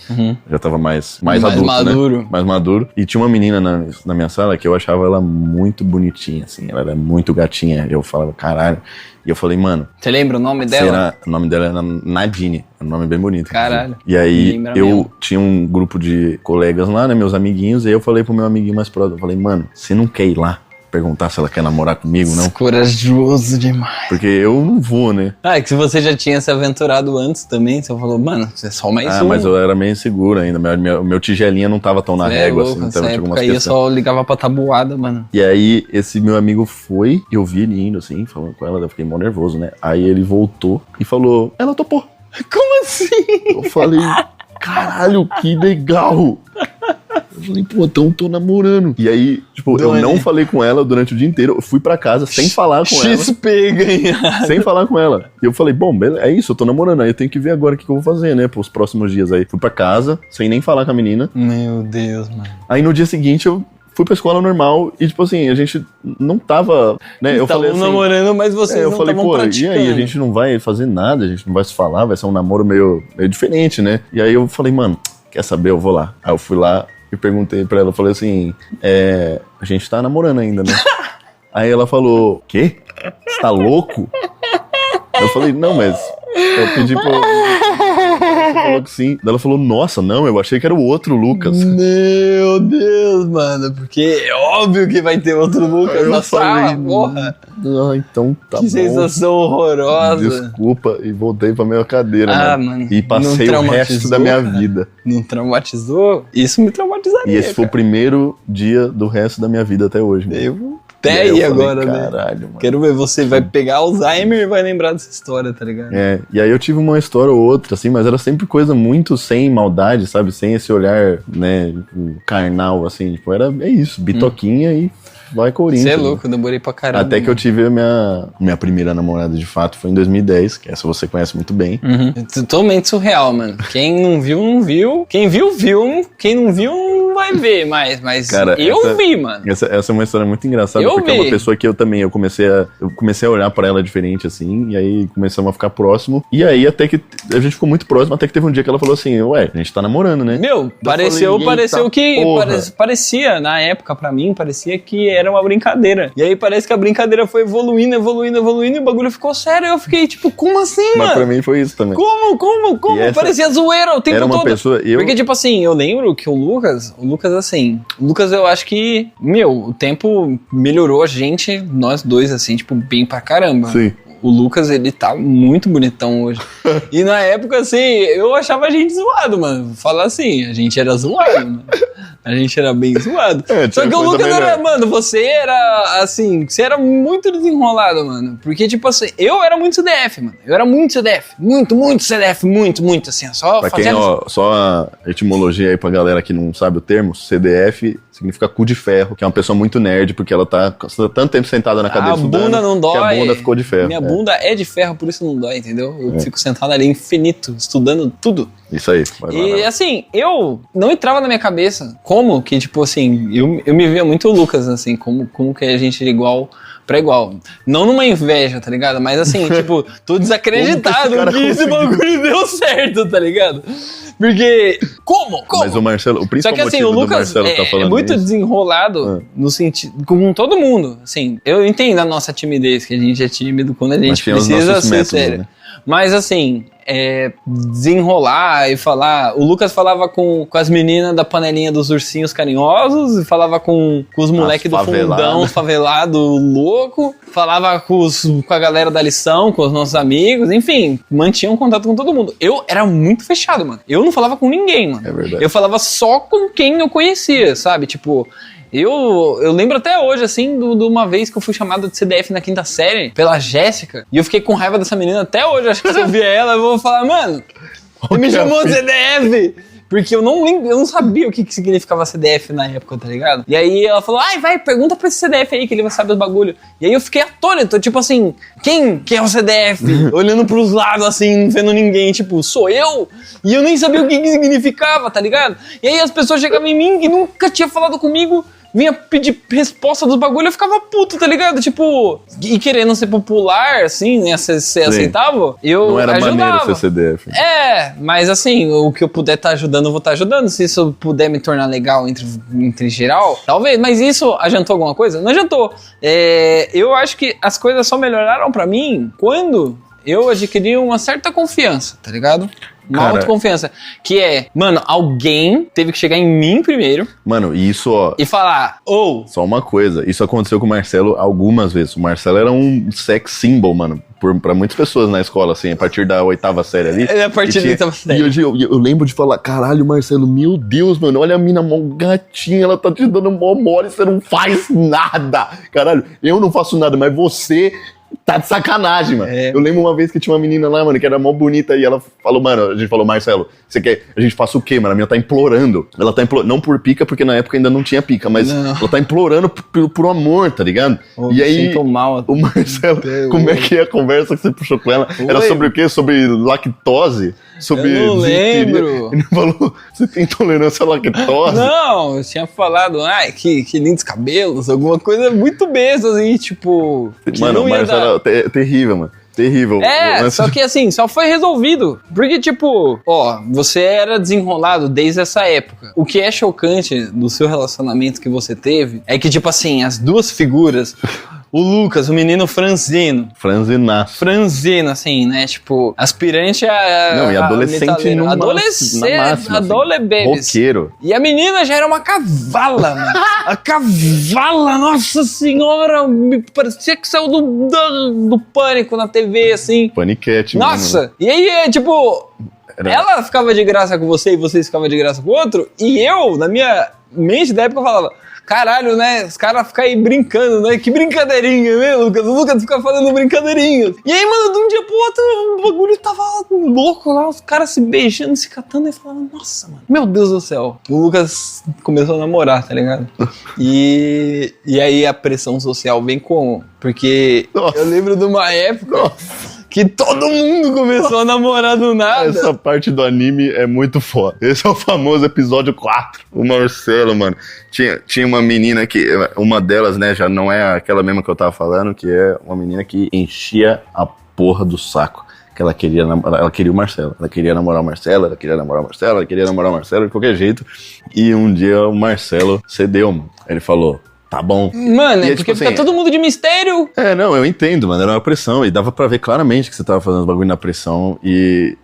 Já tava mais adulto, maduro. Né? Mais maduro. E tinha uma menina na minha sala que eu achava ela muito bonitinha, assim. Ela era muito gatinha. Eu falava, caralho. E eu falei, mano... Você lembra o nome dela? O nome dela era Nadine. É um nome bem bonito. Caralho. E aí eu tinha um grupo de colegas lá, né? Meus amiguinhos. E aí eu falei pro meu amiguinho mais próximo. Eu falei, mano, você não quer ir lá perguntar se ela quer namorar comigo, não? Corajoso demais. Porque eu não vou, né? É que se você já tinha se aventurado antes também, você falou, mano, você é só mais um. Mas eu era meio inseguro ainda. Meu tigelinha não tava tão na régua, louco, assim. Então tinha algumas questões. Aí eu só ligava pra tabuada, mano. E aí, esse meu amigo foi, eu vi ele indo, assim, falando com ela, eu fiquei mó nervoso, né? Aí ele voltou e falou, ela topou. Como assim? Eu falei, caralho, que legal. Eu falei, pô, então tô namorando. E aí, tipo, eu não falei com ela durante o dia inteiro. Eu fui pra casa sem falar com ela. XP ganhar. Sem falar com ela. E eu falei, bom, beleza, é isso, eu tô namorando. Aí eu tenho que ver agora o que eu vou fazer, né, pros próximos dias aí. Fui pra casa, sem nem falar com a menina. Meu Deus, mano. Aí no dia seguinte eu fui pra escola normal e, tipo assim, a gente não tava, né, eu falei assim... namorando, mas vocês não estavam praticando. E aí, a gente não vai fazer nada, a gente não vai se falar, vai ser um namoro meio diferente, né? E aí eu falei, mano, quer saber, eu vou lá. Aí eu fui lá e perguntei pra ela, eu falei assim, a gente tá namorando ainda, né? Aí ela falou, quê? Você tá louco? Eu falei, não, mas eu pedi pra... Você falou que sim. Daí ela falou, nossa, não, eu achei que era o outro Lucas. Meu Deus, mano, porque é óbvio que vai ter outro Lucas na sala, porra. Então tá bom. Que sensação horrorosa. Desculpa, e voltei pra minha cadeira, mano. E passei o resto da minha vida. Não traumatizou? Isso me traumatizaria. E esse foi o primeiro dia do resto da minha vida até hoje. Mano. Até aí agora, caralho, né? Mano. Quero ver, você vai pegar Alzheimer e vai lembrar dessa história, tá ligado? E aí eu tive uma história ou outra, assim, mas era sempre coisa muito sem maldade, sabe? Sem esse olhar, né, carnal, assim. Tipo, é isso, bitoquinha e vai Corinthians. Você é louco, eu demorei pra caramba. Até que eu tive a minha primeira namorada, de fato, foi em 2010, que essa você conhece muito bem. Totalmente surreal, mano. Quem não viu, não viu. Quem viu, viu. Quem não viu, não vai ver mais. Mas cara, eu vi, mano. Essa é uma história muito engraçada, porque é uma pessoa que eu comecei a olhar pra ela diferente, assim, e aí começamos a ficar próximo. E aí até que a gente ficou muito próximo, até que teve um dia que ela falou assim, ué, a gente tá namorando, né? Meu, pareceu que... Parecia, na época, pra mim, parecia que era uma brincadeira. E aí parece que a brincadeira foi evoluindo, e o bagulho ficou sério. Eu fiquei tipo, como assim, mano? Mas pra mim foi isso também. Como? Parecia zoeira o tempo todo. Era uma pessoa... Porque, tipo assim, eu lembro que o Lucas, assim... O Lucas, eu acho que, o tempo melhorou a gente, nós dois, assim, tipo, bem pra caramba. Sim. o Lucas, ele tá muito bonitão hoje. E na época, assim, eu achava a gente zoado, mano. Falar assim, a gente era zoado, mano. A gente era bem zoado. Só que o Lucas era, mano, você era, assim, você era muito desenrolado, mano. Porque, tipo assim, eu era muito CDF, mano. Eu era muito CDF. Muito CDF. Muito, assim. Só pra quem, só a etimologia aí pra galera que não sabe o termo, CDF significa cu de ferro, que é uma pessoa muito nerd, porque ela tá tanto tempo sentada na cadeira estudando, bunda não dói, que a bunda ficou de ferro. Minha bunda é de ferro, por isso não dói, entendeu? Eu fico sentado ali infinito, estudando tudo. Isso aí. E assim, eu não entrava na minha cabeça como que, tipo assim, eu me via muito o Lucas, assim, como que a gente era igual pra igual. Não numa inveja, tá ligado? Mas assim, tipo, tô desacreditado que esse bagulho deu certo, tá ligado? Porque, como? Mas o Marcelo, o principal motivo do Marcelo tá falando é muito isso, desenrolado no sentido, com todo mundo. Assim, eu entendo a nossa timidez, que a gente é tímido quando a gente precisa ser sério. Né? Mas assim, desenrolar e falar. O Lucas falava com as meninas da panelinha dos ursinhos carinhosos, e falava com os moleques do fundão, favelado, louco, falava com a galera da lição, com os nossos amigos, enfim, mantinha um contato com todo mundo. Eu era muito fechado, mano. Eu não falava com ninguém, mano. É verdade. Eu falava só com quem eu conhecia, sabe? Tipo. Eu lembro até hoje, assim, de uma vez que eu fui chamado de CDF na 5ª série pela Jéssica, e eu fiquei com raiva dessa menina até hoje. Acho que se eu ver ela, eu vou falar, mano, você me chamou de CDF! Porque eu não sabia o que significava CDF na época, tá ligado? E aí ela falou, vai, pergunta pra esse CDF aí, que ele vai saber os bagulho. E aí eu fiquei atônito, tipo assim, quem é o CDF? Olhando pros lados, assim, não vendo ninguém, tipo, sou eu? E eu nem sabia o que significava, tá ligado? E aí as pessoas chegavam em mim que nunca tinha falado comigo, vinha pedir resposta dos bagulho, eu ficava puto, tá ligado? Tipo, e querendo ser popular, assim, né, ser aceitável, eu não era ajudava. Maneiro ser CDF. Mas assim, o que eu puder estar ajudando, eu vou estar ajudando. Se isso puder me tornar legal entre geral, talvez. Mas isso adiantou alguma coisa? Não adiantou. Eu acho que as coisas só melhoraram pra mim quando eu adquiri uma certa confiança, tá ligado? Uma autoconfiança. Que é, mano, alguém teve que chegar em mim primeiro. Mano, isso, ó. E falar, Só uma coisa. Isso aconteceu com o Marcelo algumas vezes. O Marcelo era um sex symbol, mano. Pra muitas pessoas na escola, assim, a partir da 8ª série ali. A partir da 8ª série. E hoje eu lembro de falar, caralho, Marcelo, meu Deus, mano, olha a mina mó gatinha, ela tá te dando mó mole, você não faz nada. Caralho, eu não faço nada, mas você tá de sacanagem, mano. Eu lembro uma vez que tinha uma menina lá, mano, que era mó bonita, e ela falou, mano, a gente falou, Marcelo, você quer, a gente faça o quê, mano? A minha tá implorando. Ela tá implorando, não por pica, porque na época ainda não tinha pica, mas ela tá implorando por amor, tá ligado? E aí, mal, o Marcelo, como é que é a conversa que você puxou com ela? Era sobre o quê? Sobre lactose? Sobre eu não lembro. Ele falou, você tem intolerância à lactose? Não, eu tinha falado, que lindos cabelos, alguma coisa muito besta, assim, tipo... Mano, o Marcelo é terrível, mano. Terrível. Só que assim, só foi resolvido. Porque, tipo, você era desenrolado desde essa época. O que é chocante do seu relacionamento que você teve é que, tipo assim, as duas figuras... O Lucas, o menino franzino. Franzino, assim, né? Tipo, aspirante a... Não, e adolescente na máxima, roqueiro. E a menina já era uma cavala, mano. A cavala, nossa senhora, me parecia que saiu do Pânico na TV, assim. Paniquete, mano. Nossa, e aí, tipo... Ela ficava de graça com você e você ficava de graça com o outro. E eu, na minha mente da época, eu falava... Caralho, né? Os caras ficam aí brincando, né? Que brincadeirinha, né, Lucas? O Lucas fica fazendo brincadeirinha. E aí, mano, de um dia pro outro, o bagulho tava louco lá, os caras se beijando, se catando, e falavam, nossa, mano, meu Deus do céu. O Lucas começou a namorar, tá ligado? E aí a pressão social vem como? Porque eu lembro de uma época... que todo mundo começou a namorar do nada. Essa parte do anime é muito foda. Esse é o famoso episódio 4. O Marcelo, mano. Tinha uma menina que... Uma delas, né, já não é aquela mesma que eu tava falando, que é uma menina que enchia a porra do saco. Que ela queria o Marcelo. Ela queria namorar o Marcelo, ela queria namorar o Marcelo de qualquer jeito. E um dia o Marcelo cedeu, mano. Ele falou... tá bom. Mano, E porque tipo fica assim, todo mundo de mistério. Não, eu entendo, mano, era uma pressão, e dava pra ver claramente que você tava fazendo os bagulho na pressão, e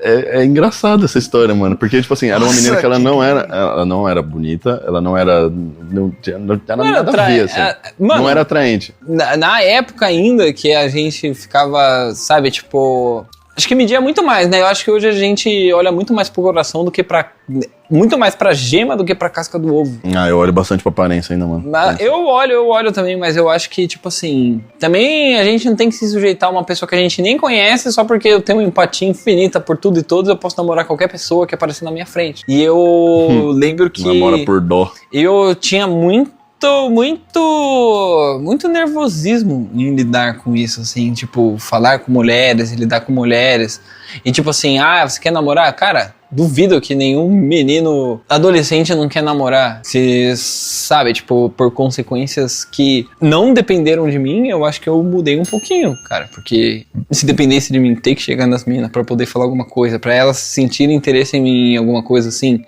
é engraçado essa história, mano, porque, tipo assim, era uma menina que ela não era bonita, ela não era, não tinha nada a ver, assim, mano, não era atraente. Na época ainda que a gente ficava, sabe, tipo... Acho que media muito mais, né? Eu acho que hoje a gente olha muito mais pro coração do que muito mais pra gema do que pra casca do ovo. Eu olho bastante pra aparência ainda, mano. Eu olho também, mas eu acho que, tipo assim... Também a gente não tem que se sujeitar a uma pessoa que a gente nem conhece só porque eu tenho uma empatia infinita por tudo e todos, eu posso namorar qualquer pessoa que aparecer na minha frente. E eu lembro que... Namora por dó. Eu tinha muito nervosismo em lidar com isso, assim, tipo, falar com mulheres e lidar com mulheres. E tipo assim, você quer namorar? Cara, duvido que nenhum menino adolescente não quer namorar. Se, sabe, tipo, por consequências que não dependeram de mim, eu acho que eu mudei um pouquinho, cara. Porque se dependesse de mim, ter que chegar nas minas pra poder falar alguma coisa, pra elas sentirem interesse em mim, alguma coisa assim...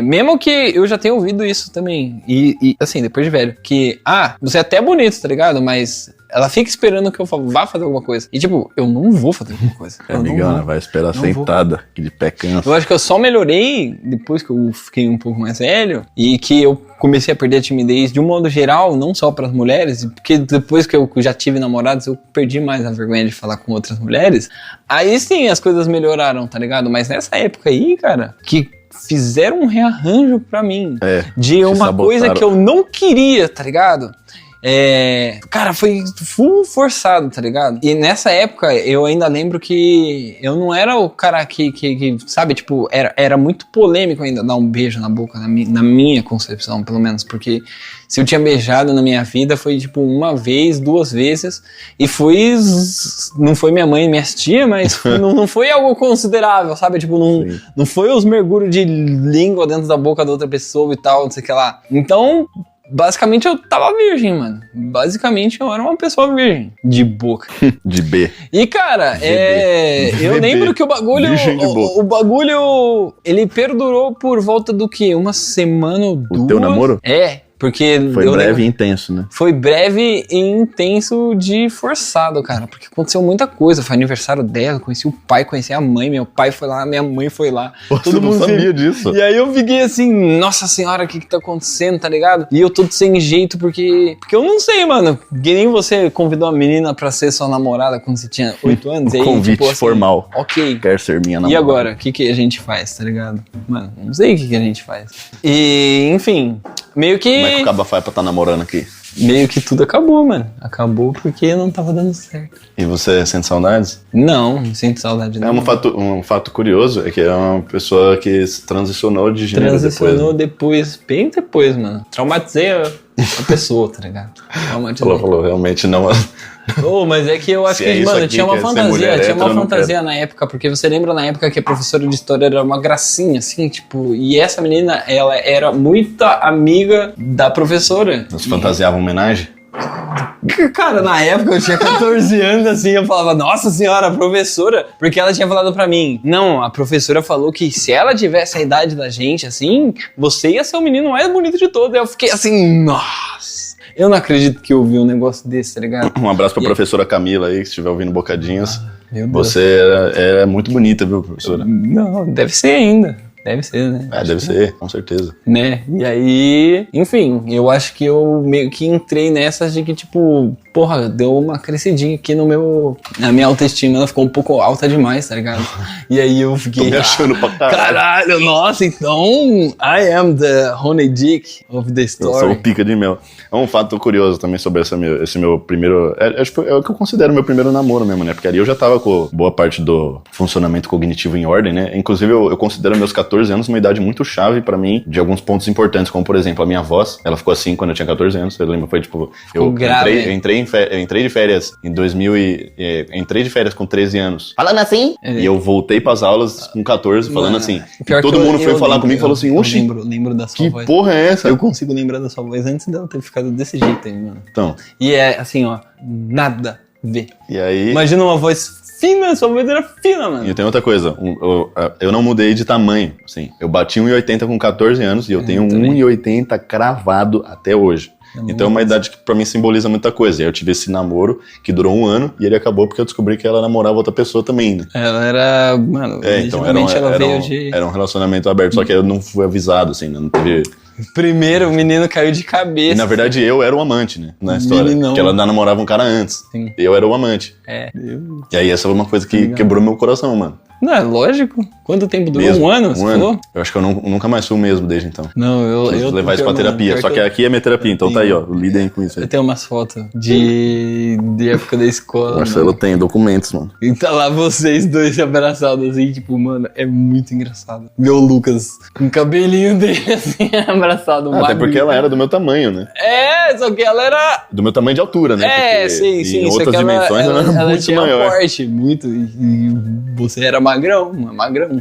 mesmo que eu já tenha ouvido isso também, e assim, depois de velho, que, você é até bonito, tá ligado? Mas ela fica esperando que eu vá fazer alguma coisa. E tipo, eu não vou fazer alguma coisa. Amigão, vai esperar sentada, que de pé cansa. Eu acho que eu só melhorei depois que eu fiquei um pouco mais velho, e que eu comecei a perder a timidez de um modo geral, não só pras mulheres, porque depois que eu já tive namorados, eu perdi mais a vergonha de falar com outras mulheres. Aí sim, as coisas melhoraram, tá ligado? Mas nessa época aí, cara, que fizeram um rearranjo pra mim de uma coisa que eu não queria, tá ligado? Cara, foi full forçado, tá ligado? E nessa época eu ainda lembro que eu não era o cara que sabe, tipo, era muito polêmico ainda dar um beijo na boca, na minha concepção, pelo menos, porque se eu tinha beijado na minha vida foi tipo uma vez, 2 vezes, e não foi minha mãe e minhas tias, mas não foi algo considerável, sabe? Tipo, não foi os mergulhos de língua dentro da boca da outra pessoa e tal, não sei o que lá. Então... basicamente eu tava virgem, mano. Basicamente eu era uma pessoa virgem. De boca. De B. E, cara, eu lembro que o bagulho... O bagulho, ele perdurou por volta do quê? Uma semana ou 2? O teu namoro? Porque... Foi breve e intenso, né? Foi breve e intenso de forçado, cara. Porque aconteceu muita coisa. Foi aniversário dela, conheci o pai, conheci a mãe. Meu pai foi lá, minha mãe foi lá. Todo mundo sabia disso. E aí eu fiquei assim, nossa senhora, o que tá acontecendo, tá ligado? E eu todo sem jeito, porque eu não sei, mano. Que nem você convidou uma menina pra ser sua namorada quando você tinha 8 anos. Convite tipo, assim, formal. Ok. Quer ser minha namorada. E agora? O que a gente faz, tá ligado? Mano, não sei o que a gente faz. E, enfim, meio que... Como é que o Caba faz pra estar namorando aqui? Meio que tudo acabou, mano. Acabou porque não tava dando certo. E você sente saudades? Não sinto saudade não. Um fato curioso é que é uma pessoa que transicionou de gênero depois, bem depois, mano. Traumatizei a pessoa, tá ligado? Falou, realmente não... Mas é que eu acho que, mano, tinha uma fantasia, na época, porque você lembra na época que a professora de história era uma gracinha, assim, tipo, e essa menina, ela era muito amiga da professora. Você fantasiava homenagem? Cara, na época eu tinha 14 anos, assim, eu falava, nossa senhora, a professora, porque ela tinha falado pra mim, não, a professora falou que se ela tivesse a idade da gente, assim, você ia ser o menino mais bonito de todos. Eu fiquei assim, nossa... Eu não acredito que eu ouvi um negócio desse, tá ligado? Um abraço pra professora Camila aí, que estiver ouvindo Bocadinhas. Você é muito bonita, viu, professora? Não, deve ser ainda. Deve ser, né? Deve ser, com certeza. Né? E aí, enfim, eu acho que eu meio que entrei nessas de que, tipo, porra, deu uma crescidinha aqui na minha autoestima, ela ficou um pouco alta demais, tá ligado? E aí eu fiquei... Tô me achando pra caralho. Caralho, nossa, então, I am the honey dick of the story. Eu sou o pica de mel. É um fato curioso também sobre esse meu primeiro... É o que eu considero meu primeiro namoro mesmo, né? Porque ali eu já tava com boa parte do funcionamento cognitivo em ordem, né? Inclusive, eu considero meus 14 anos uma idade muito chave pra mim, de alguns pontos importantes, como, por exemplo, a minha voz, ela ficou assim quando eu tinha 14 anos, eu lembro, foi tipo... Eu entrei de férias em 2000 entrei de férias com 13 anos. Falando assim? E eu voltei pras aulas com 14, falando assim. Todo mundo foi falar comigo e falou assim, oxi, lembro da sua voz. Que porra é essa? Eu consigo lembrar da sua voz antes dela ter ficado desse jeito aí, mano. Então. E é assim, ó, nada a ver. E aí... Imagina uma voz fina, sua voz era fina, mano. E tem outra coisa, eu não mudei de tamanho, assim. Eu bati 1,80 com 14 anos e eu tenho 1,80 cravado até hoje. Então é uma idade que pra mim simboliza muita coisa. E aí eu tive esse namoro que durou 1 ano e ele acabou porque eu descobri que ela namorava outra pessoa também, né? Ela era, mano, então era um relacionamento aberto, só que eu não fui avisado, assim, né? Não teve... Primeiro, o menino caiu de cabeça. E na verdade eu era o amante, né? Na história. Meninão. Porque ela namorava um cara antes. Sim. Eu era o amante. E aí essa foi uma coisa que quebrou meu coração, mano. Não, é lógico. Quanto tempo durou? Mesmo, 1 ano? Você falou? Eu acho que eu nunca mais fui o mesmo desde então. Não, eu levar isso pra terapia. Só que aqui é minha terapia, então tá aí, ó. Lidem com isso aí. Eu tenho umas fotos de época da escola. Marcelo tem documentos, mano. E tá lá vocês dois abraçados assim, tipo, mano, é muito engraçado. Ver o Lucas com o cabelinho dele assim, abraçado. Até porque ela era do meu tamanho, né? Só que ela era... Do meu tamanho de altura, né? Porque sim. Em outras dimensões ela era muito tinha maior. Porte, muito. E você era magrão.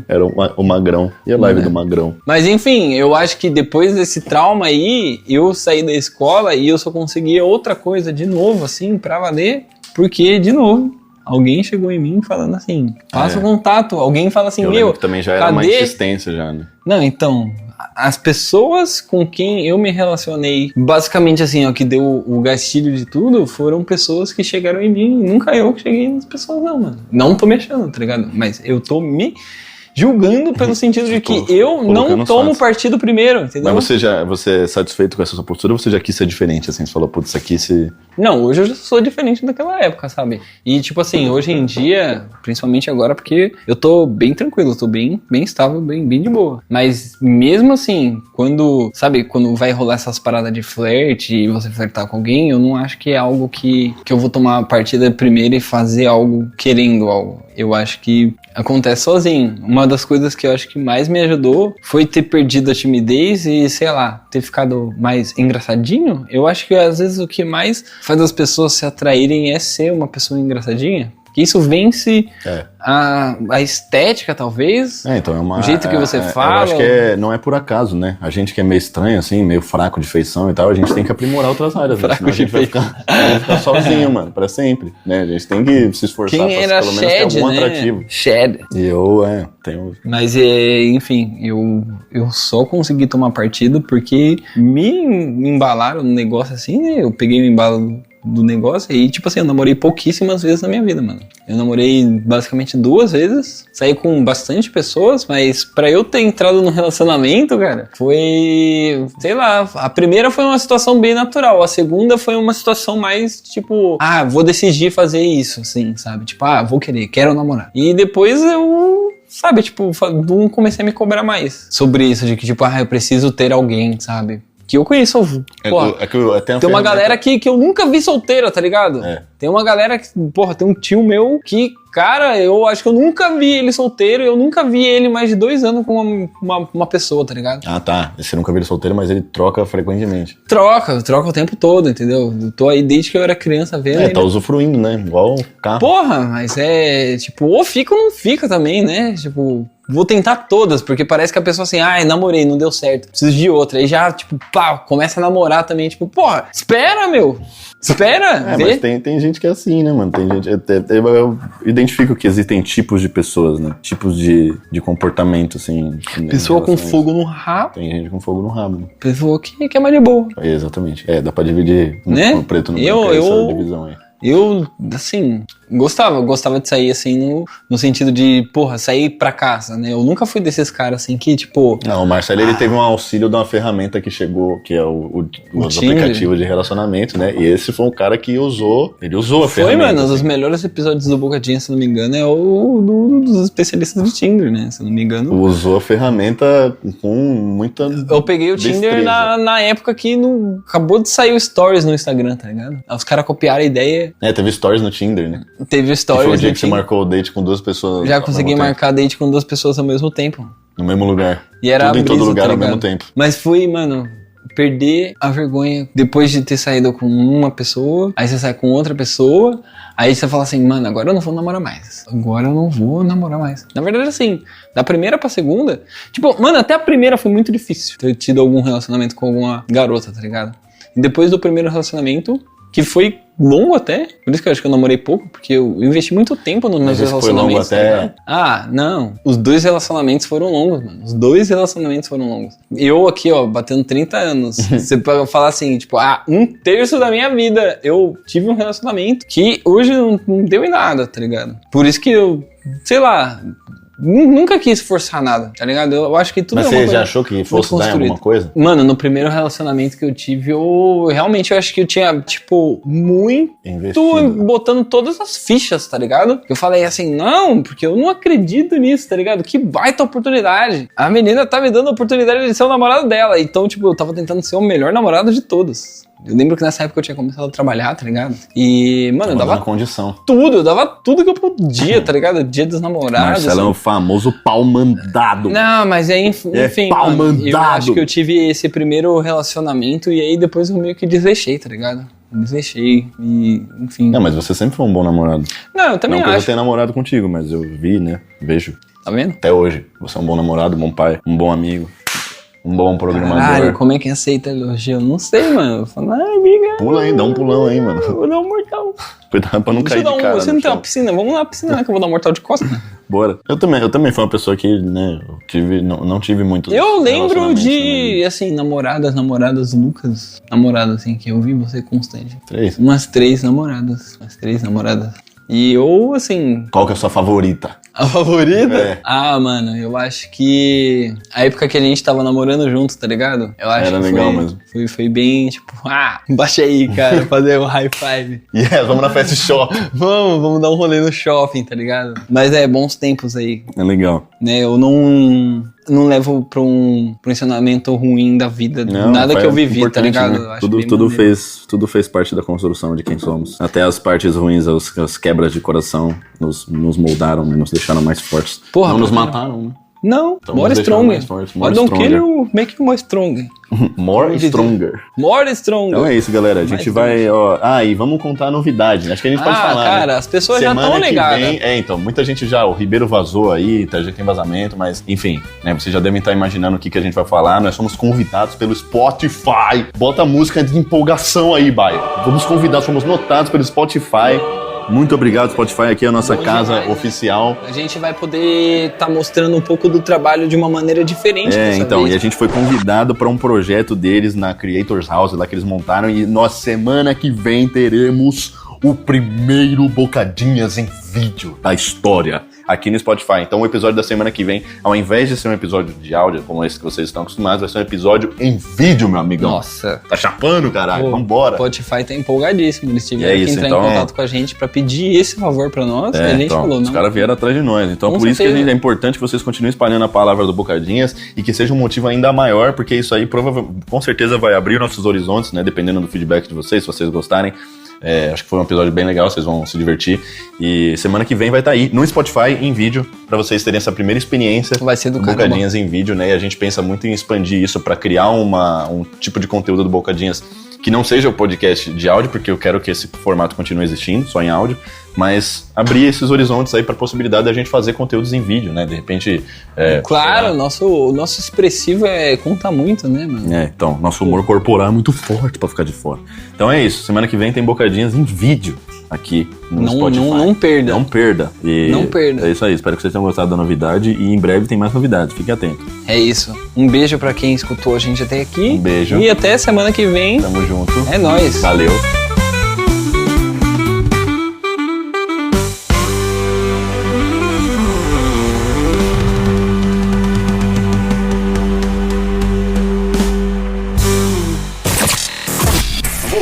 Era o magrão. E a live do magrão. Mas enfim, eu acho que depois desse trauma aí, eu saí da escola e eu só conseguia outra coisa de novo, assim, pra valer. Porque, de novo, alguém chegou em mim falando assim, faça contato. Alguém fala assim, que também já era uma insistência já, né? Não, então... As pessoas com quem eu me relacionei, basicamente assim, ó, que deu o gatilho de tudo, foram pessoas que chegaram em mim. Nunca eu que cheguei nas pessoas, não, mano. Não tô me achando, tá ligado? Mas eu tô me julgando pelo sentido de que eu não tomo partido primeiro, entendeu? Mas você é satisfeito com essa sua postura ou você já quis ser diferente, assim? Você falou, putz, isso aqui se... Não, hoje eu já sou diferente daquela época, sabe? E tipo assim, hoje em dia, principalmente agora, porque eu tô bem tranquilo, eu tô bem estável, bem de boa. Mas mesmo assim, quando vai rolar essas paradas de flerte e você flertar com alguém, eu não acho que é algo que eu vou tomar a partida primeiro e fazer algo querendo algo. Eu acho que acontece sozinho. Uma das coisas que eu acho que mais me ajudou foi ter perdido a timidez e, sei lá, ter ficado mais engraçadinho. Eu acho que às vezes o que mais faz as pessoas se atraírem é ser uma pessoa engraçadinha. Que isso vence a estética, talvez. Então o jeito que você fala. Eu acho que não é por acaso, né? A gente que é meio estranho, assim, meio fraco de feição e tal, a gente tem que aprimorar outras áreas. Né? Senão a gente vai ficar sozinho, mano, pra sempre. Né? A gente tem que se esforçar pra pelo menos ter algum atrativo. Shed. E eu, tenho... Mas, enfim, eu só consegui tomar partido porque me embalaram no negócio assim, né? Eu peguei o embalo do negócio e, tipo assim, eu namorei pouquíssimas vezes na minha vida, mano. Eu namorei basicamente 2 vezes, saí com bastante pessoas, mas pra eu ter entrado no relacionamento, cara, foi, sei lá, a primeira foi uma situação bem natural, a segunda foi uma situação mais, tipo, vou decidir fazer isso, assim, sabe? Tipo, quero namorar. E depois eu... Sabe, tipo, não comecei a me cobrar mais sobre isso, de que, tipo, eu preciso ter alguém, sabe? Que eu conheço, tem uma galera que eu nunca vi solteira, tá ligado? Tem uma galera que, tem um tio meu que, cara, eu acho que eu nunca vi ele solteiro, eu nunca vi ele mais de 2 anos com uma pessoa, tá ligado? Tá. Você nunca viu ele solteiro, mas ele troca frequentemente. Troca o tempo todo, entendeu? Eu tô aí desde que eu era criança vendo. Tá usufruindo, né? Igual o carro. Porra, mas tipo, ou fica ou não fica também, né? Tipo... Vou tentar todas, porque parece que a pessoa assim, namorei, não deu certo, preciso de outra. Aí já, tipo, começa a namorar também, tipo, porra, espera, meu. Espera, vê. Mas tem gente que é assim, né, mano? Tem gente... Eu identifico que existem tipos de pessoas, né? Tipos de comportamento, assim. Pessoa com fogo no rabo. Tem gente com fogo no rabo. Né? Pessoa que é mais de boa. Exatamente. Dá pra dividir no preto no branco, essa divisão aí. Eu, assim, gostava de sair, assim, no sentido de, sair pra casa, né? Eu nunca fui desses caras, assim, que, tipo... Não, o Marcelo, ele teve um auxílio de uma ferramenta que chegou, que é os aplicativos de relacionamento, né? E esse foi um cara que usou a ferramenta. Foi, mano, assim. Os melhores episódios do Bocadinha, se não me engano, é o dos especialistas de Tinder, né? Se não me engano. Usou a ferramenta com muita Eu peguei o Tinder na época que acabou de sair o Stories no Instagram, tá ligado? Aí os caras copiaram a ideia. Teve Stories no Tinder, né? Teve Stories. Foi o dia que você marcou o date com 2 pessoas. Já consegui marcar date com 2 pessoas ao mesmo tempo. No mesmo lugar. E era tudo em todo lugar ao mesmo tempo. Mas fui, mano, perder a vergonha depois de ter saído com uma pessoa, aí você sai com outra pessoa, aí você fala assim, mano, agora eu não vou namorar mais. Na verdade, assim, da primeira pra segunda, tipo, mano, até a primeira foi muito difícil ter tido algum relacionamento com alguma garota, tá ligado? E depois do primeiro relacionamento, que foi longo até. Por isso que eu acho que eu namorei pouco, porque eu investi muito tempo nos meus relacionamentos. Foi longo até... Ah, não. Os 2 relacionamentos foram longos, mano. Os 2 relacionamentos foram longos. Eu aqui, ó, batendo 30 anos. Você pode falar assim, tipo, 1/3 da minha vida eu tive um relacionamento que hoje não deu em nada, tá ligado? Por isso que eu, sei lá... Nunca quis forçar nada, tá ligado? Eu acho que tudo Mas é uma você coisa já achou que fosse dar em alguma coisa? Mano, no primeiro relacionamento que eu tive, eu acho que eu tinha, tipo, muito investido. Botando todas as fichas, tá ligado? Eu falei assim, não, porque eu não acredito nisso, tá ligado? Que baita oportunidade. A menina tá me dando a oportunidade de ser o namorado dela. Então, tipo, eu tava tentando ser o melhor namorado de todos. Eu lembro que nessa época eu tinha começado a trabalhar, tá ligado? E, mano, eu dava condição. Eu dava tudo que eu podia, tá ligado? Dia dos namorados. Marcelo é o famoso pau mandado. Não, mas aí, enfim, pau mano, mandado. eu acho que eu tive esse primeiro relacionamento e aí depois eu meio que desleixei, tá ligado? Desleixei e, enfim. Não, mas você sempre foi um bom namorado. Não, eu também não acho. Não que eu tenha namorado contigo, mas eu vi, né? Vejo. Tá vendo? Até hoje. Você é um bom namorado, um bom pai, um bom amigo. Um bom programador. Caralho, como é que aceita elogio? Eu não sei, mano. Eu falo, amiga. Pula aí, dá um pulão aí, mano. Eu vou dar um mortal. Cuidado pra não cair de cara. Você não tem uma piscina? Vamos na piscina, né? Que eu vou dar um mortal de costas. Bora. Eu também fui uma pessoa que, né, não tive muitos. Eu lembro de, assim, namoradas, Lucas. Namoradas, assim, que eu vi você constante. 3? Umas 3 namoradas. E eu, assim... Qual que é a sua favorita? A favorita? É. Ah, mano, eu acho que... A época que a gente tava namorando juntos, tá ligado? Eu acho Era que legal mesmo. Foi bem, tipo... baixa aí, cara, fazer um high five. Yeah, vamos na fast shop. Vamos dar um rolê no shopping, tá ligado? Mas bons tempos aí. É legal. Né, eu não levo pra um ensinamento ruim da vida, nada que eu vivi, tá ligado? Né? Tudo fez parte da construção de quem somos. Até as partes ruins, as quebras de coração nos moldaram, né? Nos deixaram mais fortes. Porra, não nos mataram, né? Não, então, more strong. Why don't kill you, make you more strong. More stronger. More stronger. Então é isso, galera. A gente vai, e vamos contar a novidade, né? Acho que a gente pode falar, cara, né? As pessoas já estão ligadas. Então, muita gente já, o Ribeiro vazou aí, a gente tem vazamento, mas, enfim, né? Vocês já devem estar imaginando o que a gente vai falar. Nós somos convidados pelo Spotify. Bota a música de empolgação aí, Baia. Fomos notados pelo Spotify. Muito obrigado, Spotify, aqui é a nossa casa oficial. A gente vai poder estar mostrando um pouco do trabalho de uma maneira diferente. Então, e a gente foi convidado para um projeto deles na Creators House, lá que eles montaram, e nós semana que vem teremos o primeiro Bocadinhas em vídeo da história aqui no Spotify. Então o episódio da semana que vem, ao invés de ser um episódio de áudio, como esse que vocês estão acostumados, vai ser um episódio em vídeo, meu amigão. Nossa. Tá chapando, caralho? Vambora. O Spotify tá empolgadíssimo. Eles tiveram que entrar em contato com a gente pra pedir esse favor pra nós. E a gente falou, não. Os caras vieram atrás de nós. Então por isso que é importante que vocês continuem espalhando a palavra do Bocadinhas e que seja um motivo ainda maior, porque isso aí com certeza vai abrir nossos horizontes, né? Dependendo do feedback de vocês, se vocês gostarem. Acho que foi um episódio bem legal, vocês vão se divertir. E semana que vem vai estar aí no Spotify em vídeo, pra vocês terem essa primeira experiência. Vai ser do Bocadinhas em vídeo, né? E a gente pensa muito em expandir isso pra criar um tipo de conteúdo do Bocadinhas que não seja o podcast de áudio, porque eu quero que esse formato continue existindo, só em áudio, mas abrir esses horizontes aí pra possibilidade da gente fazer conteúdos em vídeo, né? De repente... claro, o nosso expressivo conta muito, né, mano? Então, nosso humor corporal é muito forte pra ficar de fora. Então é isso, semana que vem tem Bocadinhas em vídeo aqui no Spotify. Não perda. Não perda. Não perda. É isso aí, espero que vocês tenham gostado da novidade e em breve tem mais novidades, fique atento. É isso. Um beijo pra quem escutou a gente até aqui. Um beijo. E até semana que vem. Tamo junto. É nóis. Valeu.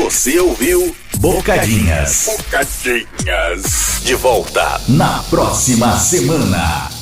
Você ouviu Bocadinhas. De volta na próxima semana.